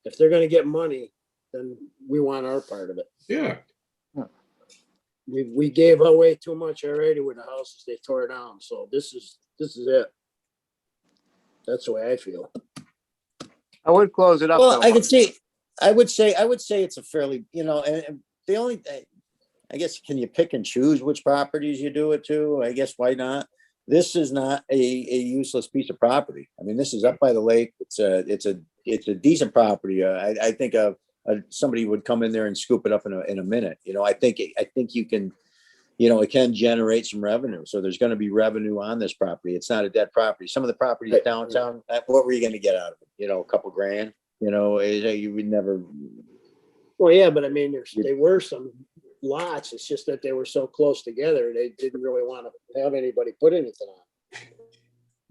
If they're gonna get money, then we want our part of it. Yeah. We gave away too much already with the houses they tore down, so this is it. That's the way I feel. I would close it up. Well, though. I would say it's a fairly, you know, and the only, I guess, can you pick and choose which properties you do it to? I guess, why not? This is not a useless piece of property. I mean, this is up by the lake. It's a decent property. I think somebody would come in there and scoop it up in a minute. You know, I think you can, you know, it can generate some revenue. So there's going to be revenue on this property. It's not a dead property. Some of the properties downtown, what were you going to get out of it? You know, a couple grand, you know, you would never. Well, yeah, but I mean, there were some lots. It's just that they were so close together. They didn't really want to have anybody put anything on.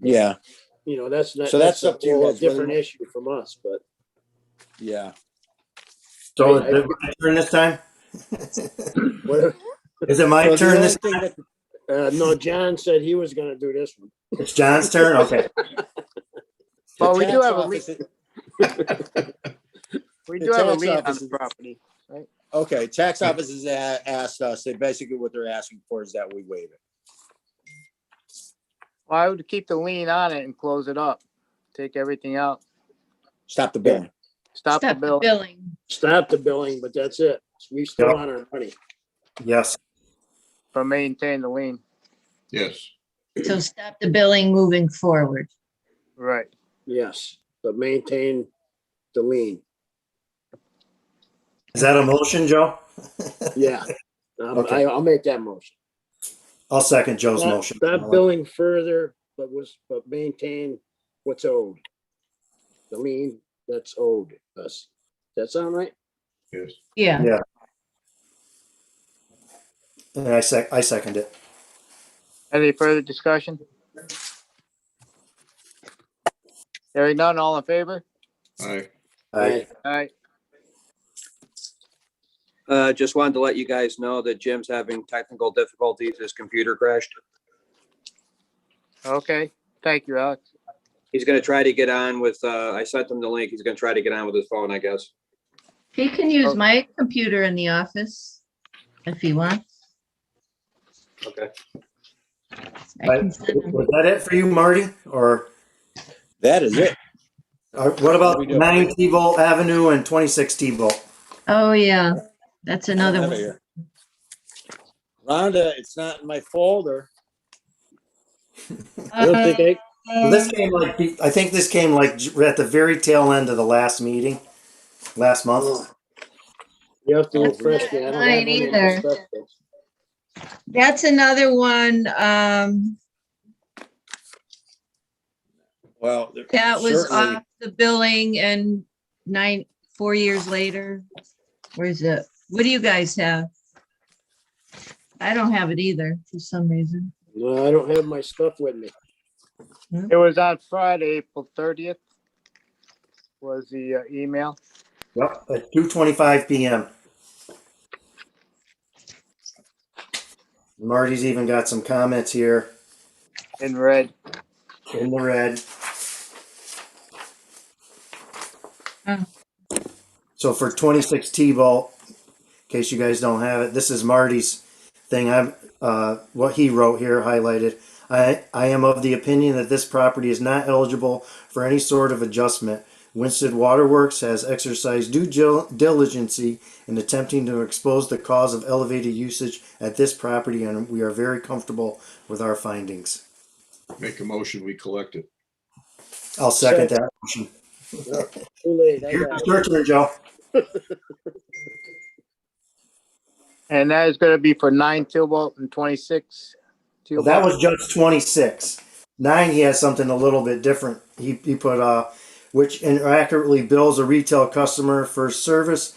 Yeah. You know, that's not, So that's a up to you whole guys, different whether- issue from us, but Yeah. So I- is it my turn this time? whatever. Is it my So the turn only this thing time? that- No, John said he was gonna do this one. It's John's turn? Okay. Well, the we do tax have a office- We the do have a tax lien on office the is- property. Okay, tax office has asked us, they basically what they're asking for is that we waive it. Well, I would keep the lien on it and close it up. Take everything out. Stop the billing. Stop the bill. billing. Stop the billing, but that's it. We still Yep. want our money. Yes. But maintain the lien. Yes. So stop the billing moving forward. Right. Yes, but maintain the lien. Is that a motion, Joe? Yeah. Okay. I'll make that motion. I'll second Joe's Stop- motion. Stop billing further, but maintain what's owed. The lien that's owed us. That sound right? Yes. Yeah. Yeah. And I second it. Any further discussion? Hearing none, all in favor? Aye. Aye. Aye. Just wanted to let you guys know that Jim's having technical difficulties. His computer crashed. Okay, thank you, Alex. He's gonna try to get on with, I sent him the link. He's gonna try to get on with his phone, I guess. He can use Oh. my computer in the office if he wants. Okay. I can send him. Was that it for you, Marty? Or That is it. what about We do. 9 T-Bolt Avenue and 26 T-Bolt? Oh, yeah, that's I don't another have it one. here. Rhonda, it's not in my folder. I don't think Well, this came like, I think this came like at the very tail end of the last meeting, last month. you have to That's refresh me. I don't not have mine any of my either. stuff. That's another one, Well, that was certainly- off the billing and 4 years later. Where is it? What do you guys have? I don't have it either for some reason. No, I don't have my stuff with me. It was on Friday, April 30th. Was the email. Yep, at 2:25 p.m. Marty's even got some comments here In red. in the red. Oh. So for 26 T-Bolt, in case you guys don't have it, this is Marty's thing. What he wrote here highlighted. I am of the opinion that this property is not eligible for any sort of adjustment. Winston Waterworks has exercised due diligence in attempting to expose the cause of elevated usage at this property, and we are very comfortable with our findings. Make a motion, we collect it. I'll second that motion. No, too late. I Your got it. your turn, Joe. And that is gonna be for 9 Tilbolt and 26. Well, that was just 26. 9, he has something a little bit different. He put which inaccurately bills a retail customer for service,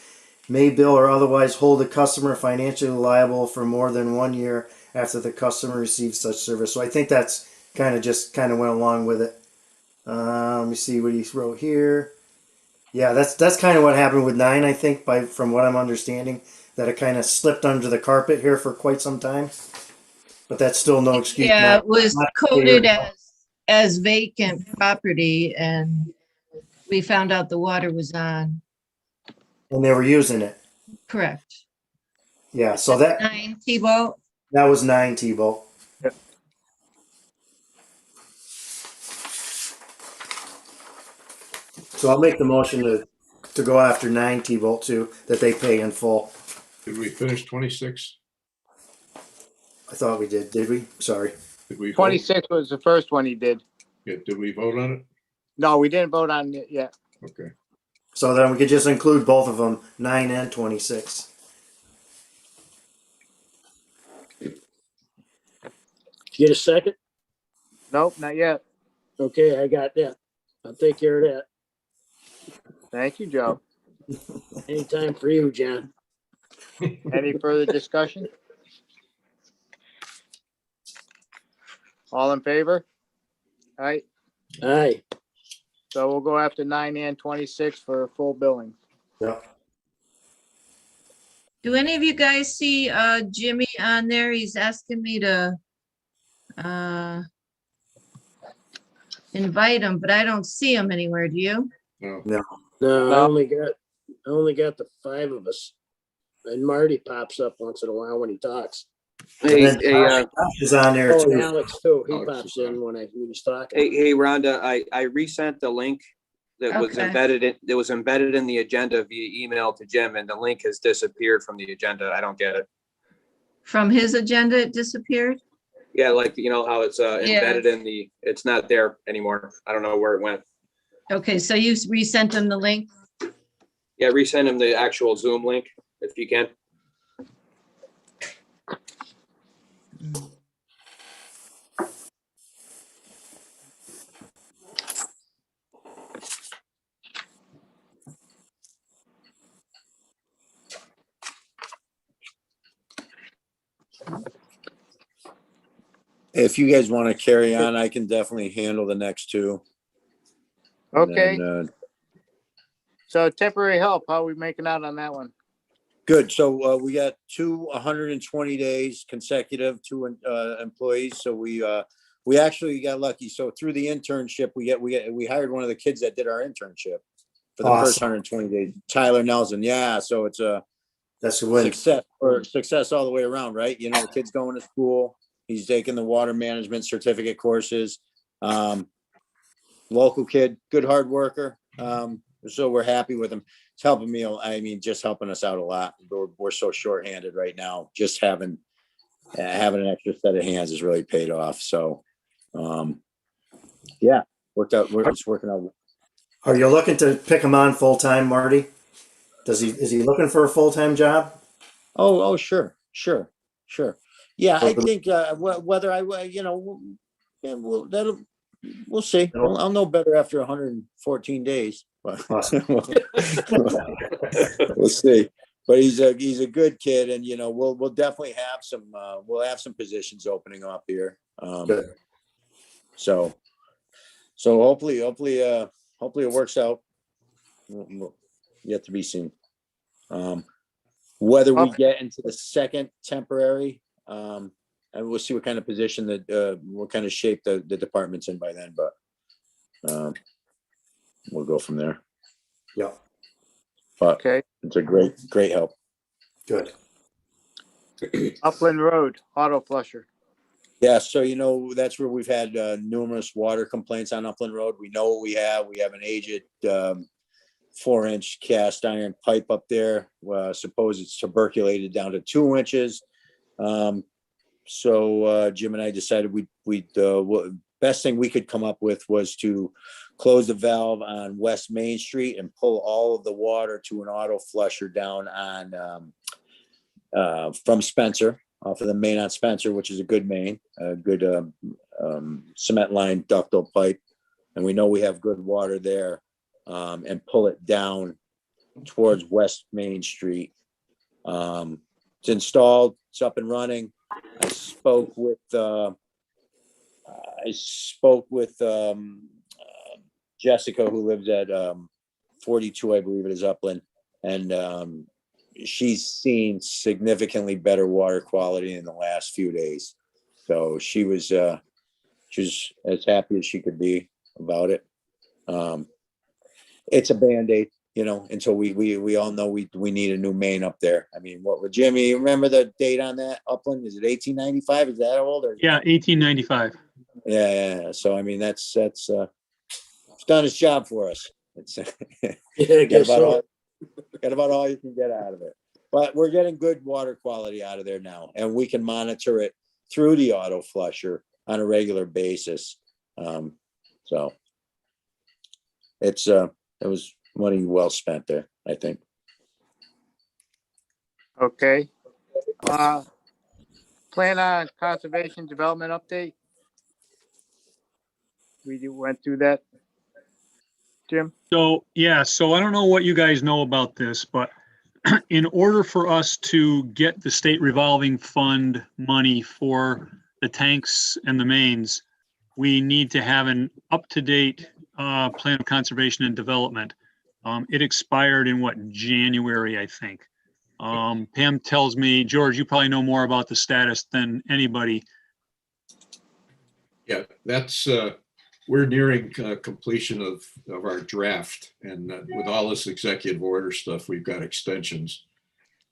may bill or otherwise hold a customer financially liable for more than 1 year after the customer receives such service. So I think that's kind of went along with it. Let me see what he wrote here. Yeah, that's kind of what happened with 9, I think, from what I'm understanding, that it kind of slipped under the carpet here for quite some time. But that's still no excuse. Yeah, not- it was not coded clear. as vacant property and we found out the water was on. And they were using it. Correct. Yeah, so that 9 T-Bolt. was 9 T-Bolt. Yep. So I'll make the motion to go after 9 T-Bolt too, that they pay in full. Did we finish 26? I thought we did. Did we? Sorry. Did we? vote? 26 was the first one he did. Yeah, did we vote on it? No, we didn't vote on it yet. Okay. So then we could just include both of them, 9 and 26. Get a second? Nope, not yet. Okay, I got that. I'll take care of that. Thank you, Joe. Anytime for you, John. Any further discussion? All in favor? All right, Aye. so we'll go after 9 and 26 for full billing. Yeah. Do any of you guys see Jimmy on there? He's asking me to invite him, but I don't see him anywhere. Do you? No. No, No. I only got the 5 of us. And Marty pops up once in a while when he talks. And Hey, then hey, Josh is on there Oh, and too. Alex too. He Alex pops is on. in when he's talking. hey, Rhonda, I resent the link that was Okay. embedded in the agenda via email to Jim, and the link has disappeared from the agenda. I don't get it. From his agenda, it disappeared? Yeah, like, you know how it's embedded in it's not there anymore. I don't know where it went. Okay, so you resent him the link? Yeah, resend him the actual Zoom link if you can. If you guys want to carry on, I can definitely handle the next 2. And Okay, then, so temporary help, how are we making out on that one? Good. So we got 120 days consecutive, two employees. So we actually got lucky. So through the internship, we hired one of the kids that did our internship for the first Awesome. 120 days, Tyler Nelson. Yeah. So it's a That's a win. success all the way around, right? You know, the kid's going to school. He's taking the water management certificate courses. Local kid, good hard worker. So we're happy with him. It's helping me. I mean, just helping us out a lot. We're so shorthanded right now. Just having an extra set of hands has really paid off. So, yeah, worked out. It's working out. Are you looking to pick him on full-time, Marty? Is he looking for a full-time job? Oh, sure. Yeah, I think whether we'll see. I'll know better after 114 days. Awesome. We'll see. But he's a good kid, and we'll definitely have some positions opening up here. Good. So hopefully it works out. Yet to be seen. Whether we get into the second temporary, and we'll see what kind of position what kind of shape the department's in by then, but we'll go from there. Yeah. But Okay. it's a great help. Good. Upland Road, auto flusher. Yeah, so that's where we've had numerous water complaints on Upland Road. We know what we have. We have an aged 4-inch cast iron pipe up there. Suppose it's tuberculated down to 2 inches. So Jim and I decided best thing we could come up with was to close the valve on West Main Street and pull all of the water to an auto flusher down on from Spencer, off of the main on Spencer, which is a good main, a good cement line ductile pipe. And we know we have good water there, and pull it down towards West Main Street. It's installed, it's up and running. I spoke with Jessica, who lives at 42, I believe it is, Upland, and she's seen significantly better water quality in the last few days. So she was as happy as she could be about it. It's a Band-Aid, until we all know we need a new main up there. I mean, what would Jimmy remember the date on that Upland? Is it 1895? Is that old? Yeah, 1895. Yeah. So I mean, that's it's done its job for us. It's Yeah, I guess so. got about all you can get out of it. But we're getting good water quality out of there now, and we can monitor it through the auto flusher on a regular basis. So it was money well spent there, I think. Okay. Plan on conservation development update. We went through that. Jim? So I don't know what you guys know about this, but in order for us to get the state revolving fund money for the tanks and the mains, we need to have an up-to-date plan of conservation and development. It expired in January, I think. Pam tells me, George, you probably know more about the status than anybody. Yeah, that's, we're nearing completion of our draft, and with all this executive order stuff, we've got extensions.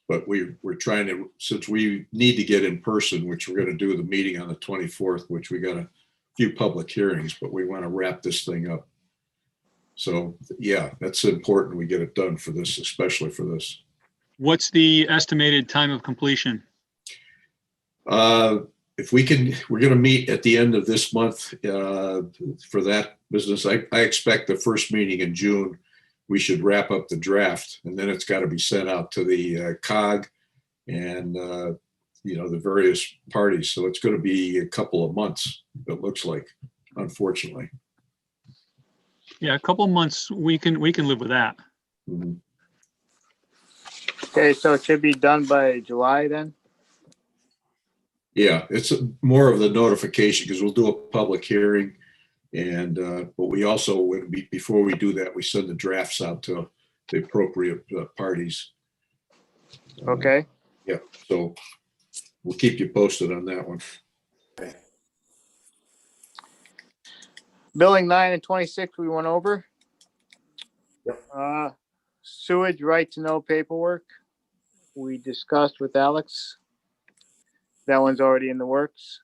But we're trying to, since we need to get in person, which we're going to do the meeting on the 24th, which we got a few public hearings, but we want to wrap this thing up. So yeah, that's important. We get it done for this, especially for this. What's the estimated time of completion? If we can, we're going to meet at the end of this month for that business. I expect the first meeting in June, we should wrap up the draft, and then it's got to be sent out to the COG and the various parties. So it's going to be a couple of months, it looks like, unfortunately. Yeah, a couple of months, we can live with that. Mhm. Okay, so it should be done by July then? Yeah, it's more of the notification, because we'll do a public hearing, and but we also, before we do that, we send the drafts out to the appropriate parties. Okay, Yeah, so we'll keep you posted on that one. billing 9 and 26, we went over. Yep. Sewage right to know paperwork, we discussed with Alex. That one's already in the works.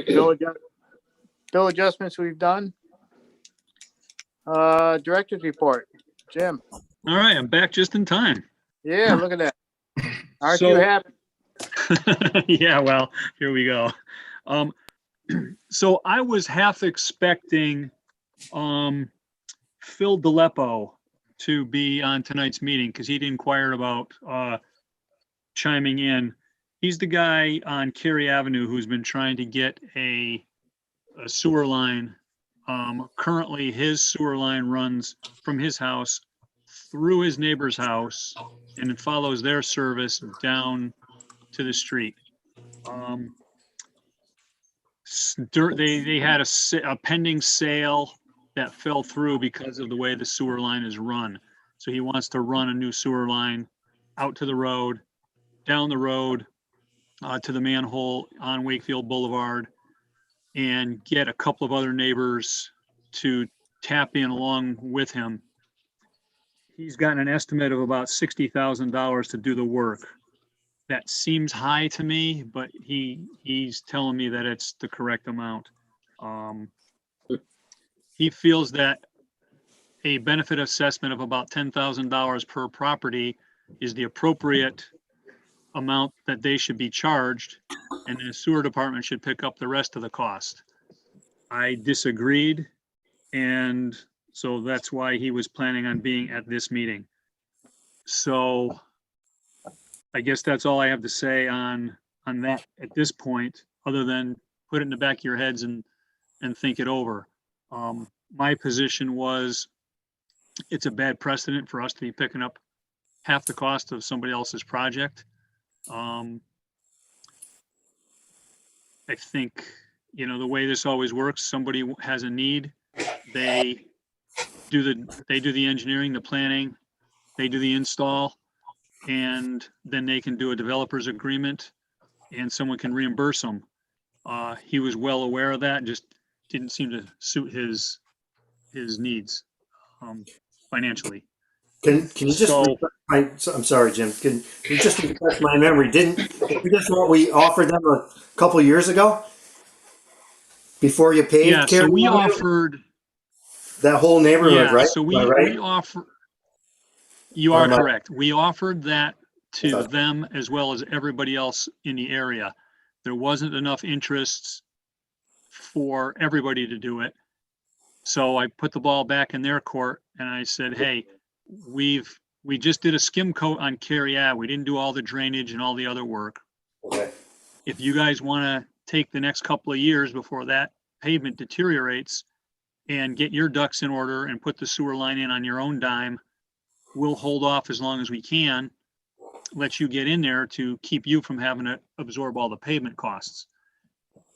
Bill adjustments we've done. Director's report, Jim. All right, I'm back just in time. Yeah, look at that. Aren't So- you happy? Yeah, well, here we go. So I was half expecting Phil DiLeppo to be on tonight's meeting because he'd inquired about chiming in. He's the guy on Cary Avenue who's been trying to get a sewer line. Currently, his sewer line runs from his house through his neighbor's house and it follows their service down to the street. They had a pending sale that fell through because of the way the sewer line is run. So he wants to run a new sewer line out to the road, down the road, to the manhole on Wakefield Boulevard, and get a couple of other neighbors to tap in along with him. He's gotten an estimate of about $60,000 to do the work. That seems high to me, but he's telling me that it's the correct amount. He feels that a benefit assessment of about $10,000 per property is the appropriate amount that they should be charged, and the sewer department should pick up the rest of the cost. I disagreed, and so that's why he was planning on being at this meeting. So I guess that's all I have to say on that at this point, other than put it in the back of your heads and think it over. My position was it's a bad precedent for us to be picking up half the cost of somebody else's project. I think, the way this always works, somebody has a need, they do the engineering, the planning, they do the install, and then they can do a developer's agreement and someone can reimburse them. He was well aware of that, just didn't seem to suit his needs financially. Can you just, So- I'm sorry, Jim, can you just refresh my memory? Isn't this what we offered them a couple of years ago? Before you paved? Yeah, so Cary we Avenue? offered, That whole neighborhood, yeah, right? so Am I right? we offer, you Or are am I- correct. We offered that to thought- them as well as everybody else in the area. There wasn't enough interest for everybody to do it. So I put the ball back in their court and I said, hey, we just did a skim coat on Cary Ave. We didn't do all the drainage and all the other work. Okay. If you guys want to take the next couple of years before that pavement deteriorates and get your ducks in order and put the sewer line in on your own dime, we'll hold off as long as we can, let you get in there to keep you from having to absorb all the pavement costs.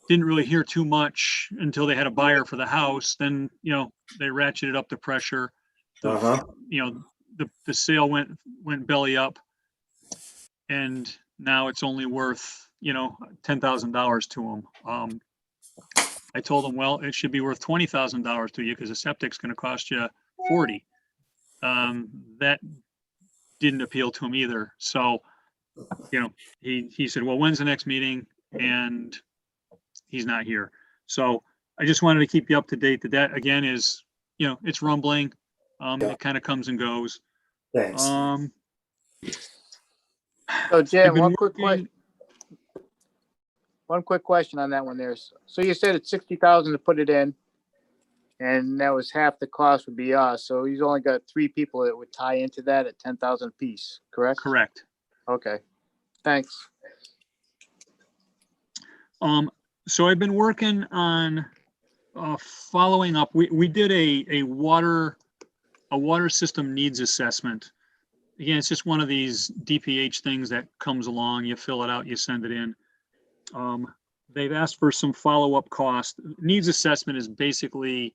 Didn't really hear too much until they had a buyer for the house. Then, they ratcheted up the pressure. Uh-huh. The sale went belly up, and now it's only worth, $10,000 to them. I told them, well, it should be worth $20,000 to you because the septic's going to cost you $40,000. That didn't appeal to him either. So, he said, well, when's the next meeting? And he's not here. So I just wanted to keep you up to date that again is, it's rumbling. It kind of comes and goes. Thanks. So I've Jim, been one quick working- question on that one there. So you said it's 60,000 to put it in, and that was half the cost would be us. So he's only got 3 people that would tie into that at 10,000 apiece, correct? Correct. Okay, thanks. So I've been working on following up. We did a water system needs assessment. Again, it's just one of these DPH things that comes along. You fill it out, you send it in. They've asked for some follow-up cost. Needs assessment is basically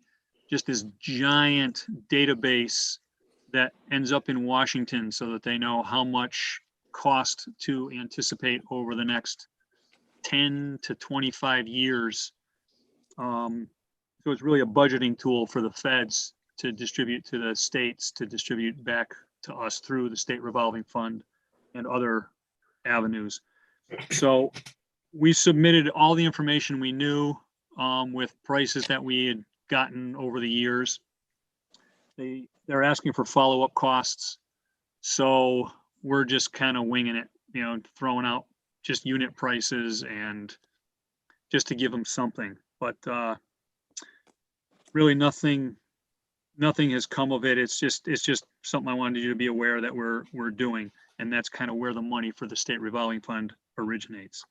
just this giant database that ends up in Washington so that they know how much cost to anticipate over the next 10 to 25 years. So it's really a budgeting tool for the feds to distribute to the states, to distribute back to us through the state revolving fund and other avenues. So we submitted all the information we knew with prices that we had gotten over the years. They're asking for follow-up costs. So we're just kind of winging it, you know, throwing out just unit prices and just to give them something. But really nothing has come of it. It's just something I wanted you to be aware that we're doing. And that's kind of where the money for the state revolving fund originates.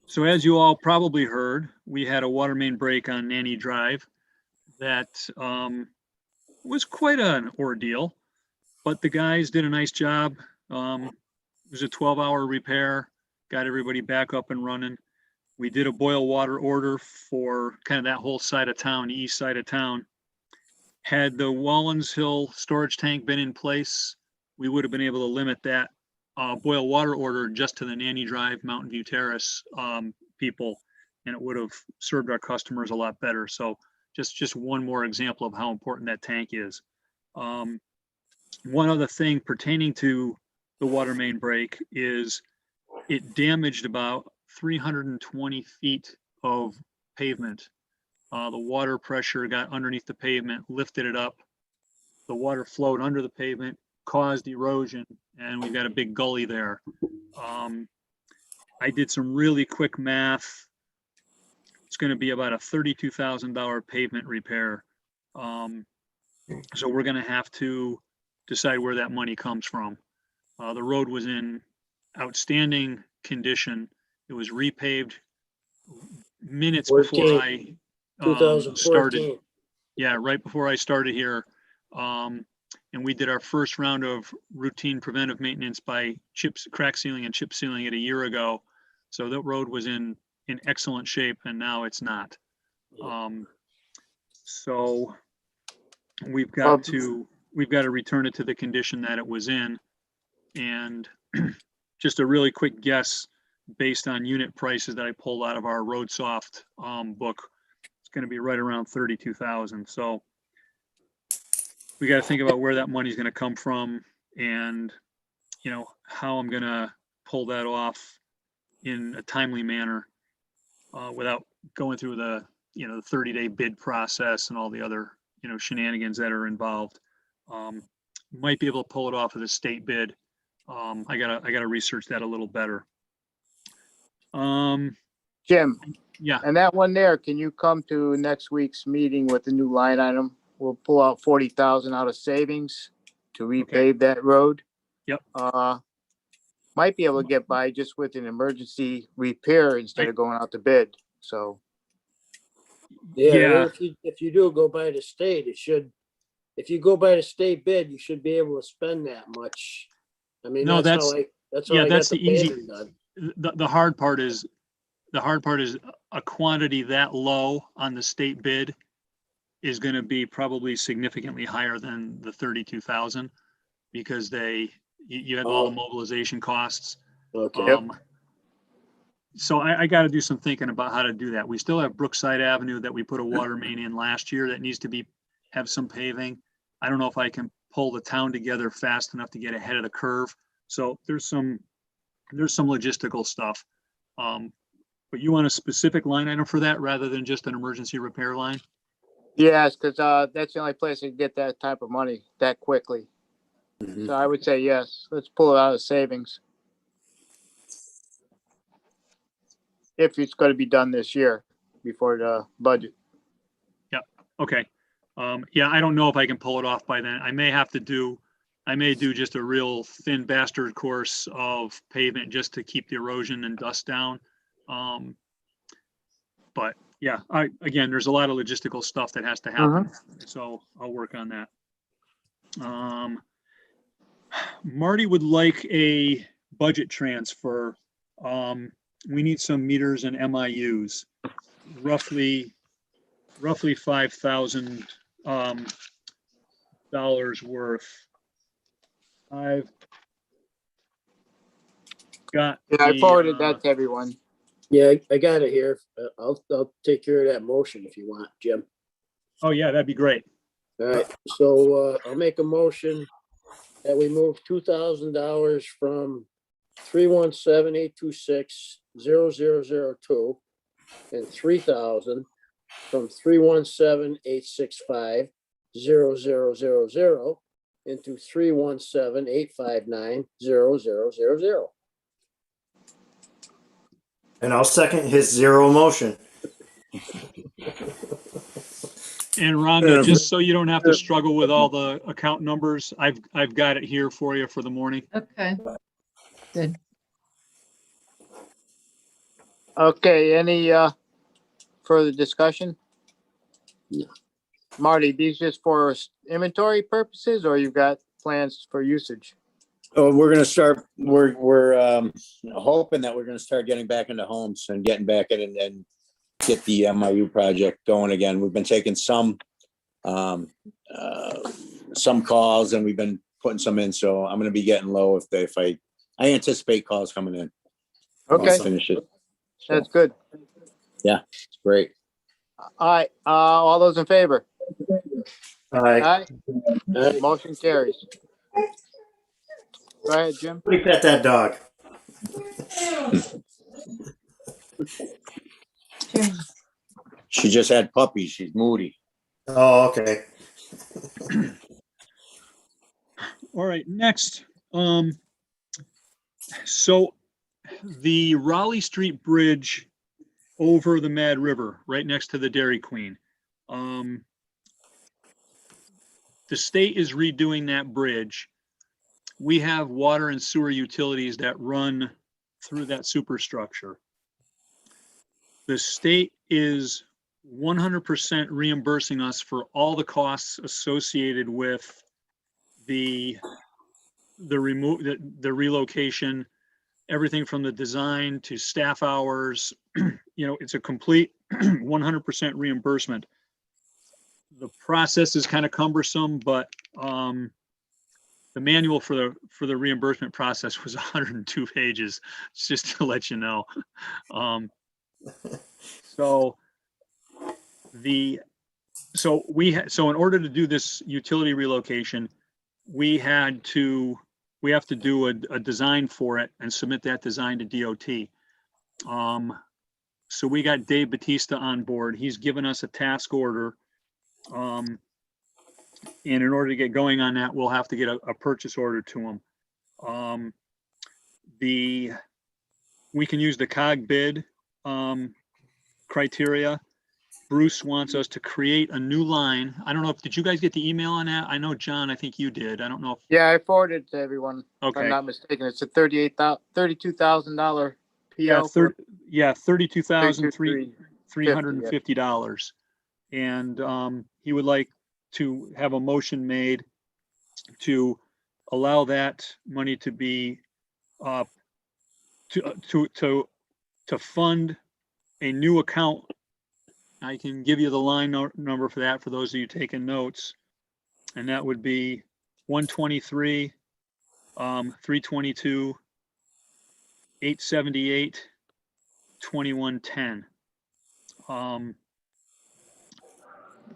So as you all probably heard, we had a water main break on Nanny Drive that was quite an ordeal, but the guys did a nice job. It was a 12-hour repair, got everybody back up and running. We did a boil water order for kind of that whole side of town, the east side of town. Had the Wallens Hill storage tank been in place, we would have been able to limit that boil water order just to the Nanny Drive, Mountain View Terrace people, and it would have served our customers a lot better. So just one more example of how important that tank is. One other thing pertaining to the water main break is it damaged about 320 feet of pavement. The water pressure got underneath the pavement, lifted it up. The water flowed under the pavement, caused erosion, and we've got a big gully there. I did some really quick math. It's going to be about a $32,000 pavement repair. So we're going to have to decide where that money comes from. The road was in outstanding condition. It was repaved minutes before I 2014. started. Yeah, right before I started here. And we did our first round of routine preventive maintenance by crack sealing and chip sealing it a year ago. So that road was in excellent shape, and now it's not. So we've got to return it to the condition that it was in. And just a really quick guess based on unit prices that I pulled out of our RoadSoft book, it's going to be right around 32,000. So we got to think about where that money is going to come from, and you know how I'm going to pull that off in a timely manner without going through the the 30-day bid process and all the other shenanigans that are involved. Might be able to pull it off of the state bid. I gotta research that a little better. Jim, Yeah. and that one there, can you come to next week's meeting with the new line item? We'll pull out 40,000 out of savings to repave that road. Yep. Might be able to get by just with an emergency repair instead of going out to bid. So. Yeah, well, if you do go by the state, if you go by the state bid, you should be able to spend that much. I mean, No, that's the easy. paving done. The hard part is a quantity that low on the state bid is going to be probably significantly higher than the 32,000 because you have all the mobilization costs. Okay. So I got to do some thinking about how to do that. We still have Brookside Avenue that we put a water main in last year that needs to have some paving. I don't know if I can pull the town together fast enough to get ahead of the curve. So there's some logistical stuff. But you want a specific line item for that rather than just an emergency repair line? Yes, because that's the only place I can get that type of money that quickly. Mhm. So I would say yes. Let's pull it out of savings. If it's going to be done this year before the budget. Okay. Yeah, I don't know if I can pull it off by then. I may do just a real thin bastard course of pavement just to keep the erosion and dust down. But yeah, again, there's a lot of logistical stuff that has to happen. So I'll work on that. Marty would like a budget transfer. We need some meters and MIUs, roughly 5,000 dollars worth. I've got. Yeah, I the, forwarded that to everyone. Yeah, I got it here. I'll take care of that motion if you want, Jim. Oh, yeah, that'd be great. All right, so I'll make a motion that we move $2,000 from 317-826-0002 and 3,000 from 317-865-0000 into 317-859-0000. And I'll second his zero motion. And Rhonda, just so you don't have to struggle with all the account numbers, I've got it here for you for the morning. Okay, good. Okay, any further discussion? Marty, these just for inventory purposes, or you've got plans for usage? Oh, we're gonna start, we're hoping that we're gonna start getting back into homes and getting back in and get the MIU project going again. We've been taking some calls and we've been putting some in, so I'm gonna be getting low if I anticipate calls coming in. Okay, Once I finish it. that's good. It's great. All right, all those in favor? All right. Aye. Motion carries. Go ahead, Jim. Let me pet that dog. Sure. She just had puppies. She's moody. Oh, okay. All right, next. So the Raleigh Street Bridge over the Mad River, right next to the Dairy Queen. The state is redoing that bridge. We have water and sewer utilities that run through that superstructure. The state is 100% reimbursing us for all the costs associated with the relocation, everything from the design to staff hours. You know, it's a complete 100% reimbursement. The process is kind of cumbersome, but the manual for the reimbursement process was 102 pages, just to let you know. So in order to do this utility relocation, we have to do a design for it and submit that design to DOT. So we got Dave Batista on board. He's given us a task order. And in order to get going on that, we'll have to get a purchase order to him. We can use the COG bid criteria. Bruce wants us to create a new line. I don't know did you guys get the email on that? I know, John, I think you did. I don't know if. Yeah, I forwarded it to everyone. If Okay. I'm not mistaken, it's a $32,000 Yeah, PO. For $32,350. And he would like to have a motion made to allow that money to be to fund a new account. I can give you the line number for that for those of you taking notes, and that would be 123 322 878 2110.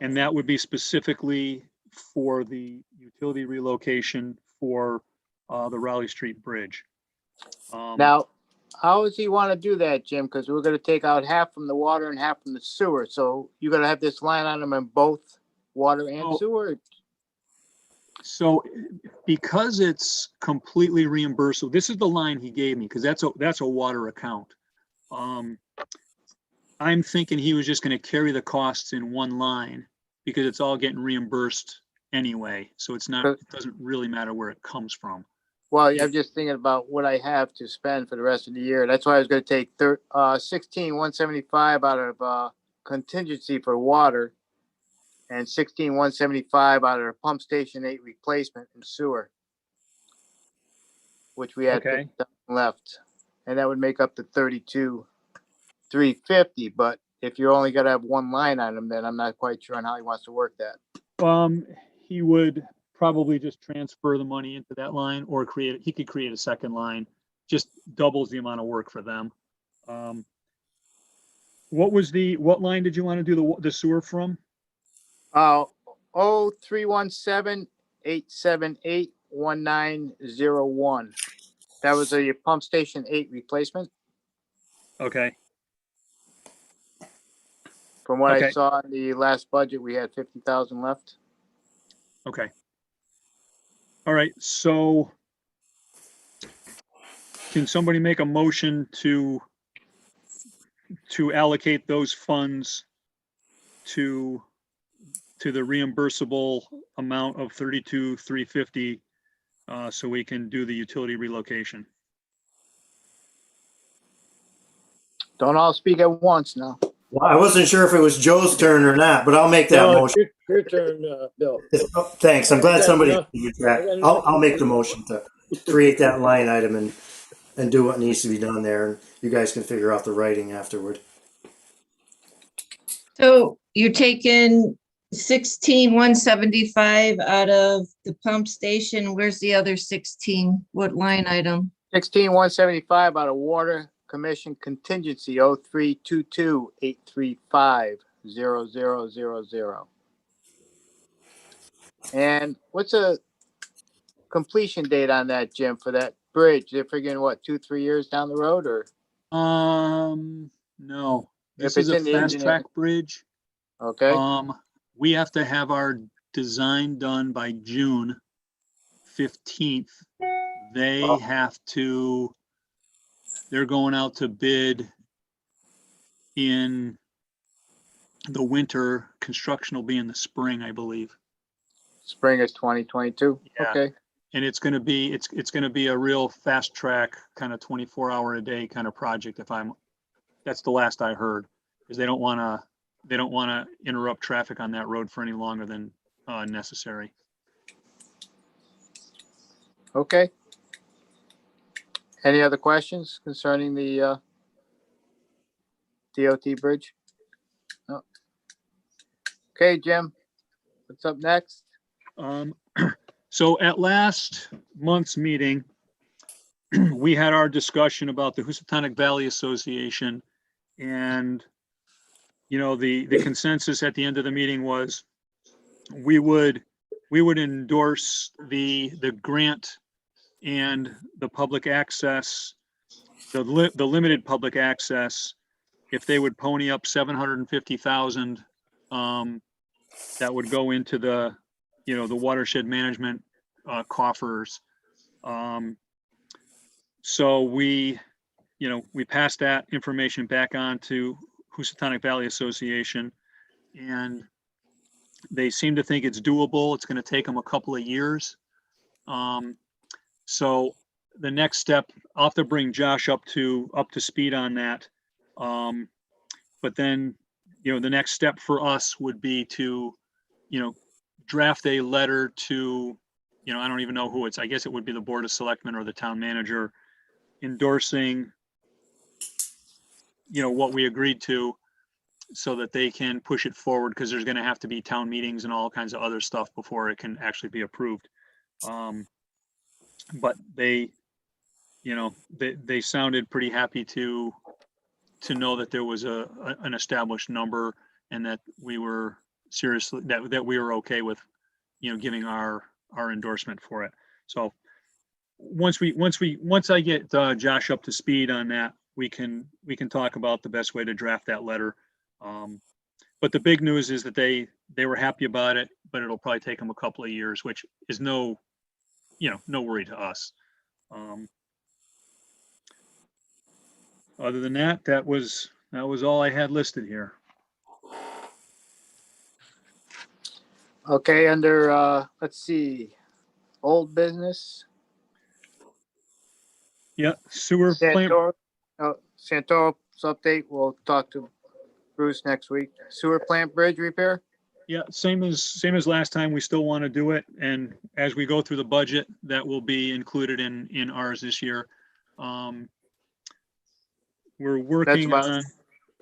And that would be specifically for the utility relocation for the Raleigh Street Bridge. Now, how does he want to do that, Jim? Because we're going to take out half from the water and half from the sewer. So you're going to have this line on them in both water and Oh. sewer? So because it's completely reimbursable, this is the line he gave me because that's a water account. I'm thinking he was just going to carry the costs in one line because it's all getting reimbursed anyway. So it doesn't really matter where it comes from. Well, I'm just thinking about what I have to spend for the rest of the year. That's why I was going to take 16,175 out of contingency for water and 16,175 out of pump station 8 replacement and sewer, which we had Okay. left, and that would make up the 32,350. But if you're only going to have one line on them, then I'm not quite sure on how he wants to work that. He would probably just transfer the money into that line or he could create a second line, just doubles the amount of work for them. What line did you want to do the sewer from? 0317-878-1901. That was a pump station 8 replacement. Okay, From what I Okay. saw in the last budget, we had 50,000 left. okay. All right, so can somebody make a motion to allocate those funds to the reimbursable amount of 32,350 so we can do the utility relocation? Don't all speak at once now. Well, I wasn't sure if it was Joe's turn or not, but I'll make that No, motion. it's your turn, Bill. Oh, thanks. I'm glad I got somebody. enough. I'll make the motion to create that line item and do what needs to be done there. And you guys can figure out the writing afterward. So you're taking 16,175 out of the pump station. Where's the other 16? What line item? 16,175 out of water commission contingency 0322-835-0000. And what's a completion date on that, Jim, for that bridge? They're figuring what, 2-3 years down the road, or? No, this If is it's a in the fast engineer- track bridge. Okay, We have to have our design done by June 15th. They Oh. they're going out to bid in the winter. Construction will be in the spring, I believe. spring is 2022. Yeah. Okay, And it's gonna be a real fast track, kind of 24-hour a day kind of project that's the last I heard, because they don't wanna interrupt traffic on that road for any longer than necessary. okay. Any other questions concerning the DOT bridge? No. Okay, Jim, what's up next? So at last month's meeting, we had our discussion about the Housatonic Valley Association, and the consensus at the end of the meeting was we would endorse the grant and the public access, the limited public access, if they would pony up 750,000, that would go into the watershed management coffers. So we passed that information back on to Housatonic Valley Association, and they seem to think it's doable. It's going to take them a couple of years. So the next step, I'll have to bring Josh up to speed on that. But then, the next step for us would be to, draft a letter to, I don't even know who I guess it would be the Board of Selectmen or the town manager, endorsing, what we agreed to, so that they can push it forward, because there's going to have to be town meetings and all kinds of other stuff before it can actually be approved. But they sounded pretty happy to know that there was an established number, and that we were seriously, that we were okay with, giving our endorsement for it. So once I get Josh up to speed on that, we can talk about the best way to draft that letter. But the big news is that they were happy about it, but it'll probably take them a couple of years, which is no worry to us. Other than that, that was all I had listed here. Okay, under, let's see, old business. Yeah, sewer plant. Santoro's update. We'll talk to Bruce next week. Sewer plant bridge repair. Yeah, same as last time. We still want to do it, and as we go through the budget, that will be included in ours this year. We're working on,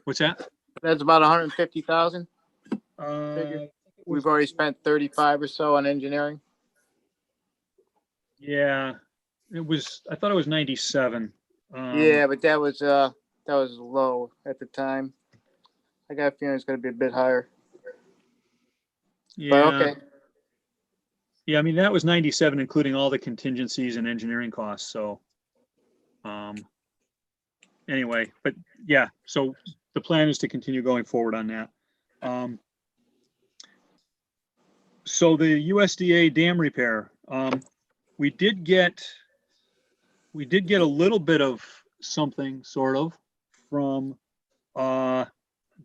what's that? That's about 150,000. I think we've already spent 35 or so on engineering. Yeah, I thought it was 97. Yeah, but that was low at the time. I got a feeling it's gonna be a bit higher, but Yeah, okay. yeah, I mean, that was 97, including all the contingencies and engineering costs, so. Anyway, but yeah, so the plan is to continue going forward on that. So the USDA dam repair, we did get a little bit of something sort of from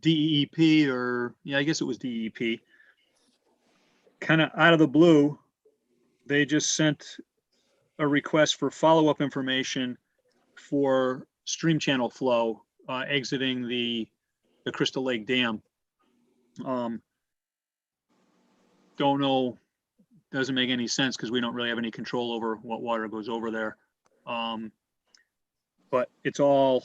DEP, or yeah, I guess it was DEP. Kind of out of the blue, they just sent a request for follow-up information for stream channel flow exiting the Crystal Lake Dam. Don't know, doesn't make any sense because we don't really have any control over what water goes over there. But it all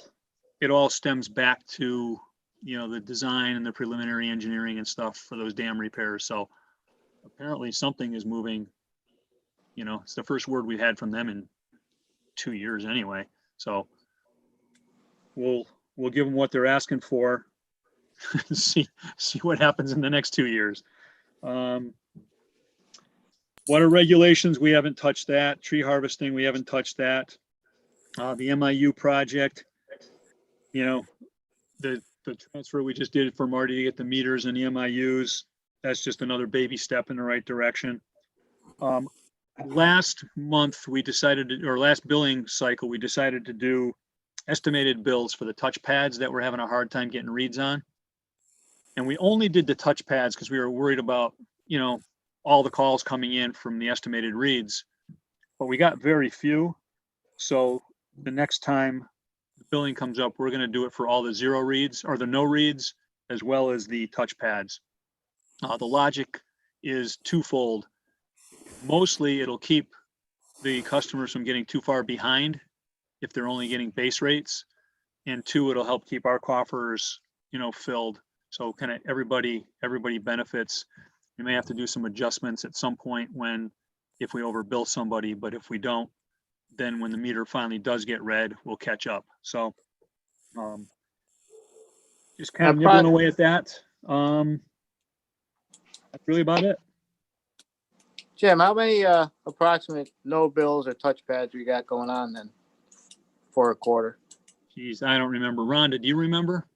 stems back to, you know, the design and the preliminary engineering and stuff for those dam repairs. So apparently something is moving. You know, it's the first word we've had from them in 2 years anyway. So we'll give them what they're asking for. see what happens in the next 2 years. Water regulations, we haven't touched that. Tree harvesting, we haven't touched that. The MIU project, you know, the transfer we just did for Marty to get the meters and the MIUs, that's just another baby step in the right direction. Last month we decided or last billing cycle, we decided to do estimated bills for the touch pads that we're having a hard time getting reads on. And we only did the touch pads because we were worried about, you know, all the calls coming in from the estimated reads, but we got very few. So the next time the billing comes up, we're going to do it for all the zero reads or the no reads, as well as the touch pads. The logic is twofold. Mostly it'll keep the customers from getting too far behind if they're only getting base rates. And two, it'll help keep our coffers, you know, filled. So kind of everybody benefits. We may have to do some adjustments at some point if we overbill somebody, but if we don't, then when the meter finally does get read, we'll catch up. So just kind of nibbling away at that. That's really about it. Jim, how many approximate no bills or touch pads we got going on then for a quarter? Geez, I don't remember. Rhonda, do you remember?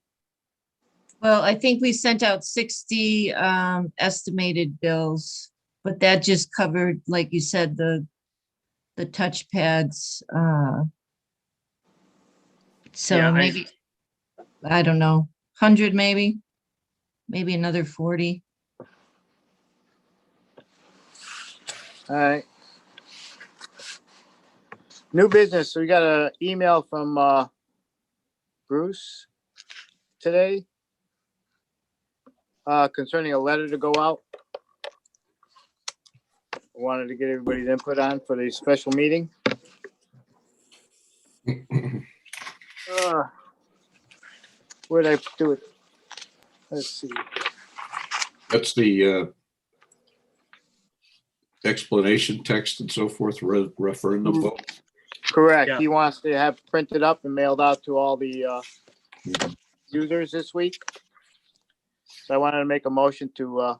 Well, I think we sent out 60 estimated bills, but that just covered, like you said, the touch pads. So Yeah, maybe, I don't know, 100 maybe another 40. All right. New business. So we got an email from Bruce today concerning a letter to go out. I wanted to get everybody's input on for the special meeting. Where did I do it? Let's see. That's the explanation text and so forth, referendum vote. Correct. Yeah. He wants to have printed up and mailed out to all the users this week. So I wanted to make a motion to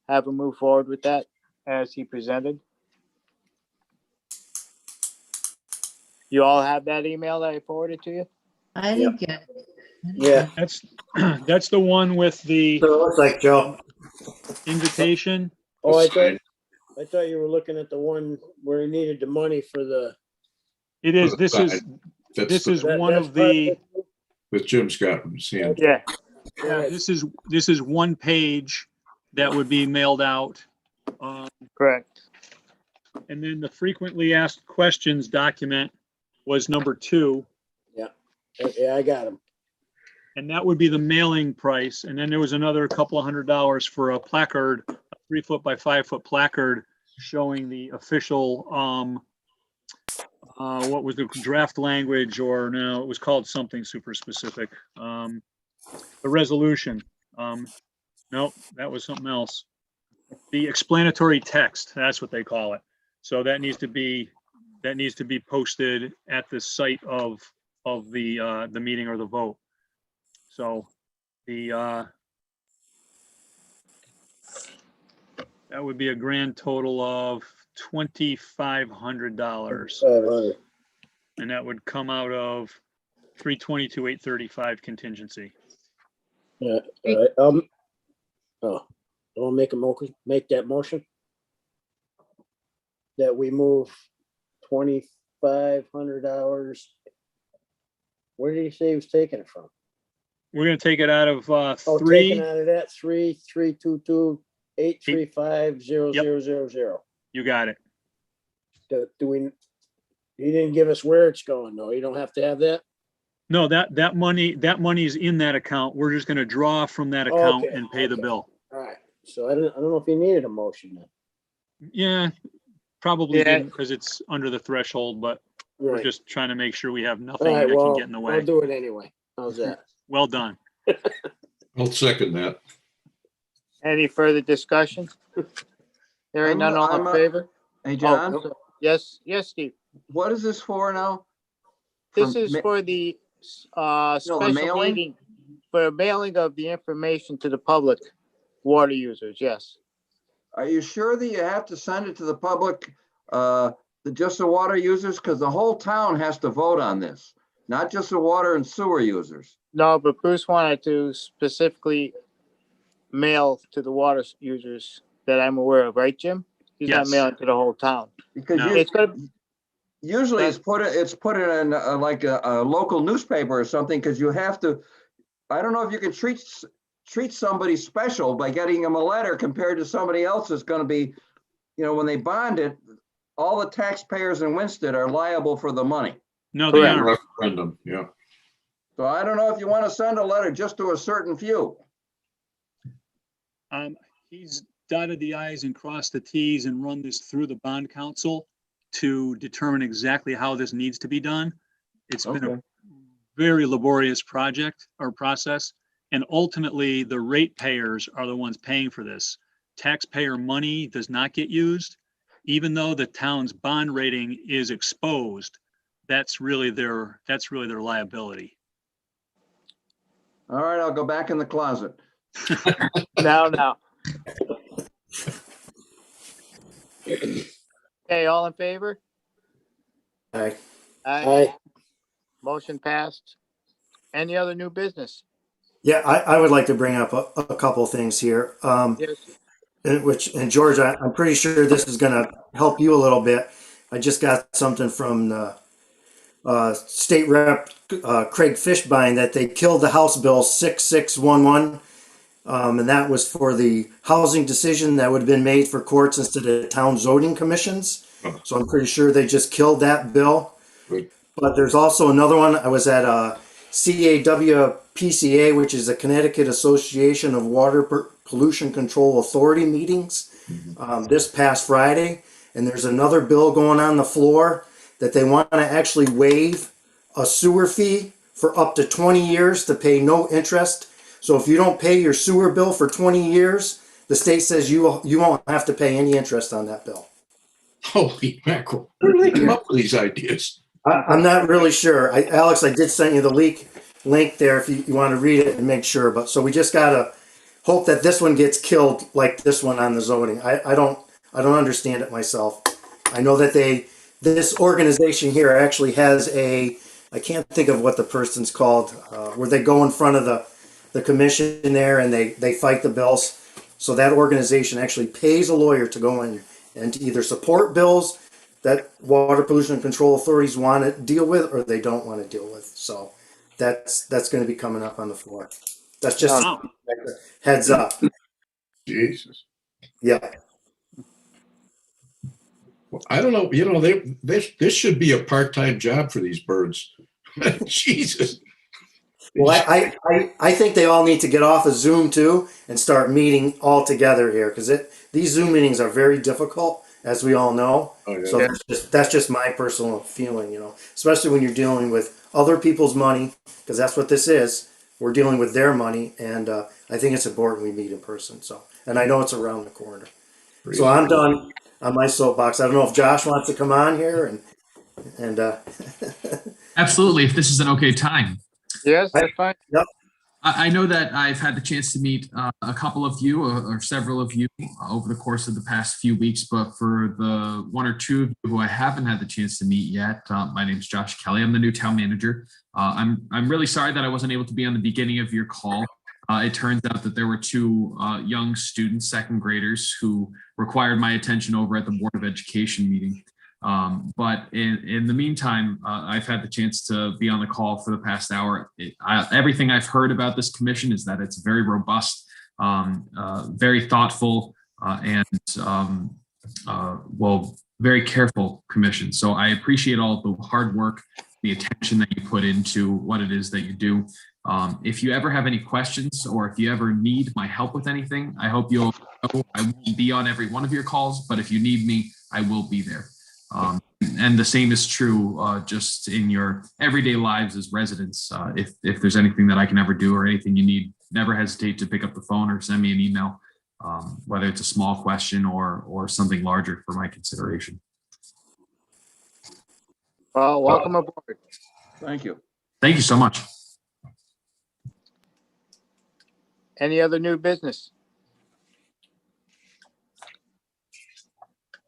have him move forward with that as he presented. You all have that email that I forwarded to you? I didn't get it. Yeah. That's the one with the So it looks like, Joe. invitation. Oh, I thought you were looking at the one where he needed the money for the. It is. This is That's this the- is one that's of part the. it? With Jim's got in his hand. Yeah. Yeah, this is one page that would be mailed out. Correct. And then the frequently asked questions document was number 2. Yeah, I got him. And that would be the mailing price. And then there was another couple of $100 for a placard, a 3-foot by 5-foot placard showing the official, what was the draft language, or no, it was called something super specific. The resolution. Nope, that was something else. The explanatory text, that's what they call it. So that needs to be posted at the site of the meeting or the vote. So that would be a grand total of $2,500. 500. And that would come out of 322, 835 contingency. Yeah, I'll make that motion. That we move $2,500. Where did he say he was taking it from? We're gonna take it out of Oh, taking three. out of that 3,322,835,000. You got it. Do we? He didn't give us where it's going though. You don't have to have that. No, that money is in that account. We're just gonna draw from that account Okay, and pay the okay. bill. All right. So I don't know if he needed a motion then. Yeah, probably Yeah. didn't because it's under the threshold, but we're Right. just trying to make sure we have All nothing right. that Well, can get in the I'll way. do it anyway. How's that? Well done. I'll second that. Any further discussion? Hearing none, all in favor? Hey, Oh, John, yes, Steve. what is this for now? This For is ma- for the special mailing? meeting, for a mailing of the information to the public water users, yes. Are you sure that you have to send it to the public, just the water users? Because the whole town has to vote on this, not just the water and sewer users. No, but Bruce wanted to specifically mail to the water users that I'm aware of, right, Jim? He's not Yes. mailing to the whole town. Because No. It's gonna, usually it's put in like a local newspaper or something, because you have to, I don't know if you can treat somebody special by getting them a letter compared to somebody else that's gonna be, when they bond it, all the taxpayers in Winston are liable for the money. No, they Correct. aren't. Referendum, yeah. So I don't know if you want to send a letter just to a certain few. He's dotted the i's and crossed the t's and run this through the bond council to determine exactly how this needs to be done. It's been a Okay. very laborious project or process, and ultimately the ratepayers are the ones paying for this. Taxpayer money does not get used, even though the town's bond rating is exposed. That's really their liability. All right, I'll go back in the closet. now. Okay, all in favor? Aye. Aye. Motion passed. Any other new business? Yeah, I would like to bring up a couple things here. Yes. And George, I'm pretty sure this is going to help you a little bit. I just got something from the State Rep Craig Fishbein that they killed the House Bill 6611, and that was for the housing decision that would have been made for courts instead of town zoning commissions. So I'm pretty sure they just killed that bill. Good. But there's also another one. I was at CAWPCA, which is the Connecticut Association of Water Pollution Control Authority meetings, this past Friday. And there's another bill going on the floor that they want to actually waive a sewer fee for up to 20 years to pay no interest. So if you don't pay your sewer bill for 20 years, the state says you won't have to pay any interest on that bill. Holy mackerel. Where do they come up with these ideas? I'm not really sure. Alex, I did send you the link there if you want to read it and make sure. But so we just gotta hope that this one gets killed like this one on the zoning. I don't understand it myself. I know that this organization here actually has I can't think of what the person's called, where they go in front of the commission there and they fight the bills. So that organization actually pays a lawyer to go in and to either support bills that water pollution control authorities want to deal with or they don't want to deal with. So that's going to be coming up on the floor. That's just Wow. heads up. Jesus. Yeah. Well, I don't know, this should be a part-time job for these birds. Jesus. Well, I think they all need to get off of Zoom too and start meeting all together here because these Zoom meetings are very difficult, as we all know. Oh, yeah. So that's just my personal feeling, especially when you're dealing with other people's money, because that's what this is. we're dealing with their money, and I think it's important we meet in person. So, and I know it's around the corner. So I'm done on my soapbox. I don't know if Josh wants to come on here and Absolutely, if this is an okay time. Yes, that's fine. I know that I've had the chance to meet a couple of you or several of you over the course of the past few weeks, but for the one or two of you who I haven't had the chance to meet yet, my name is Josh Kelly. I'm the new town manager. I'm really sorry that I wasn't able to be on the beginning of your call. It turns out that there were two young students, second graders, who required my attention over at the Board of Education meeting. But in the meantime, I've had the chance to be on the call for the past hour. Everything I've heard about this commission is that it's very robust, very thoughtful, and well, very careful commission. So I appreciate all the hard work, the attention that you put into what it is that you do. If you ever have any questions or if you ever need my help with anything, I hope you'll know I won't be on every one of your calls, but if you need me, I will be there. And the same is true just in your everyday lives as residents. If there's anything that I can ever do or anything you need, never hesitate to pick up the phone or send me an email, whether it's a small question or something larger for my consideration. Well, welcome aboard. Thank you. Thank you so much. Any other new business?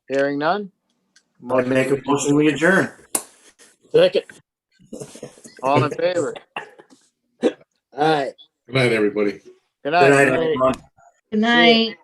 Hearing none? I make a motion, we adjourn. Second. All in favor? All right. Good night, everybody. Good Good night. night, everyone. Good night.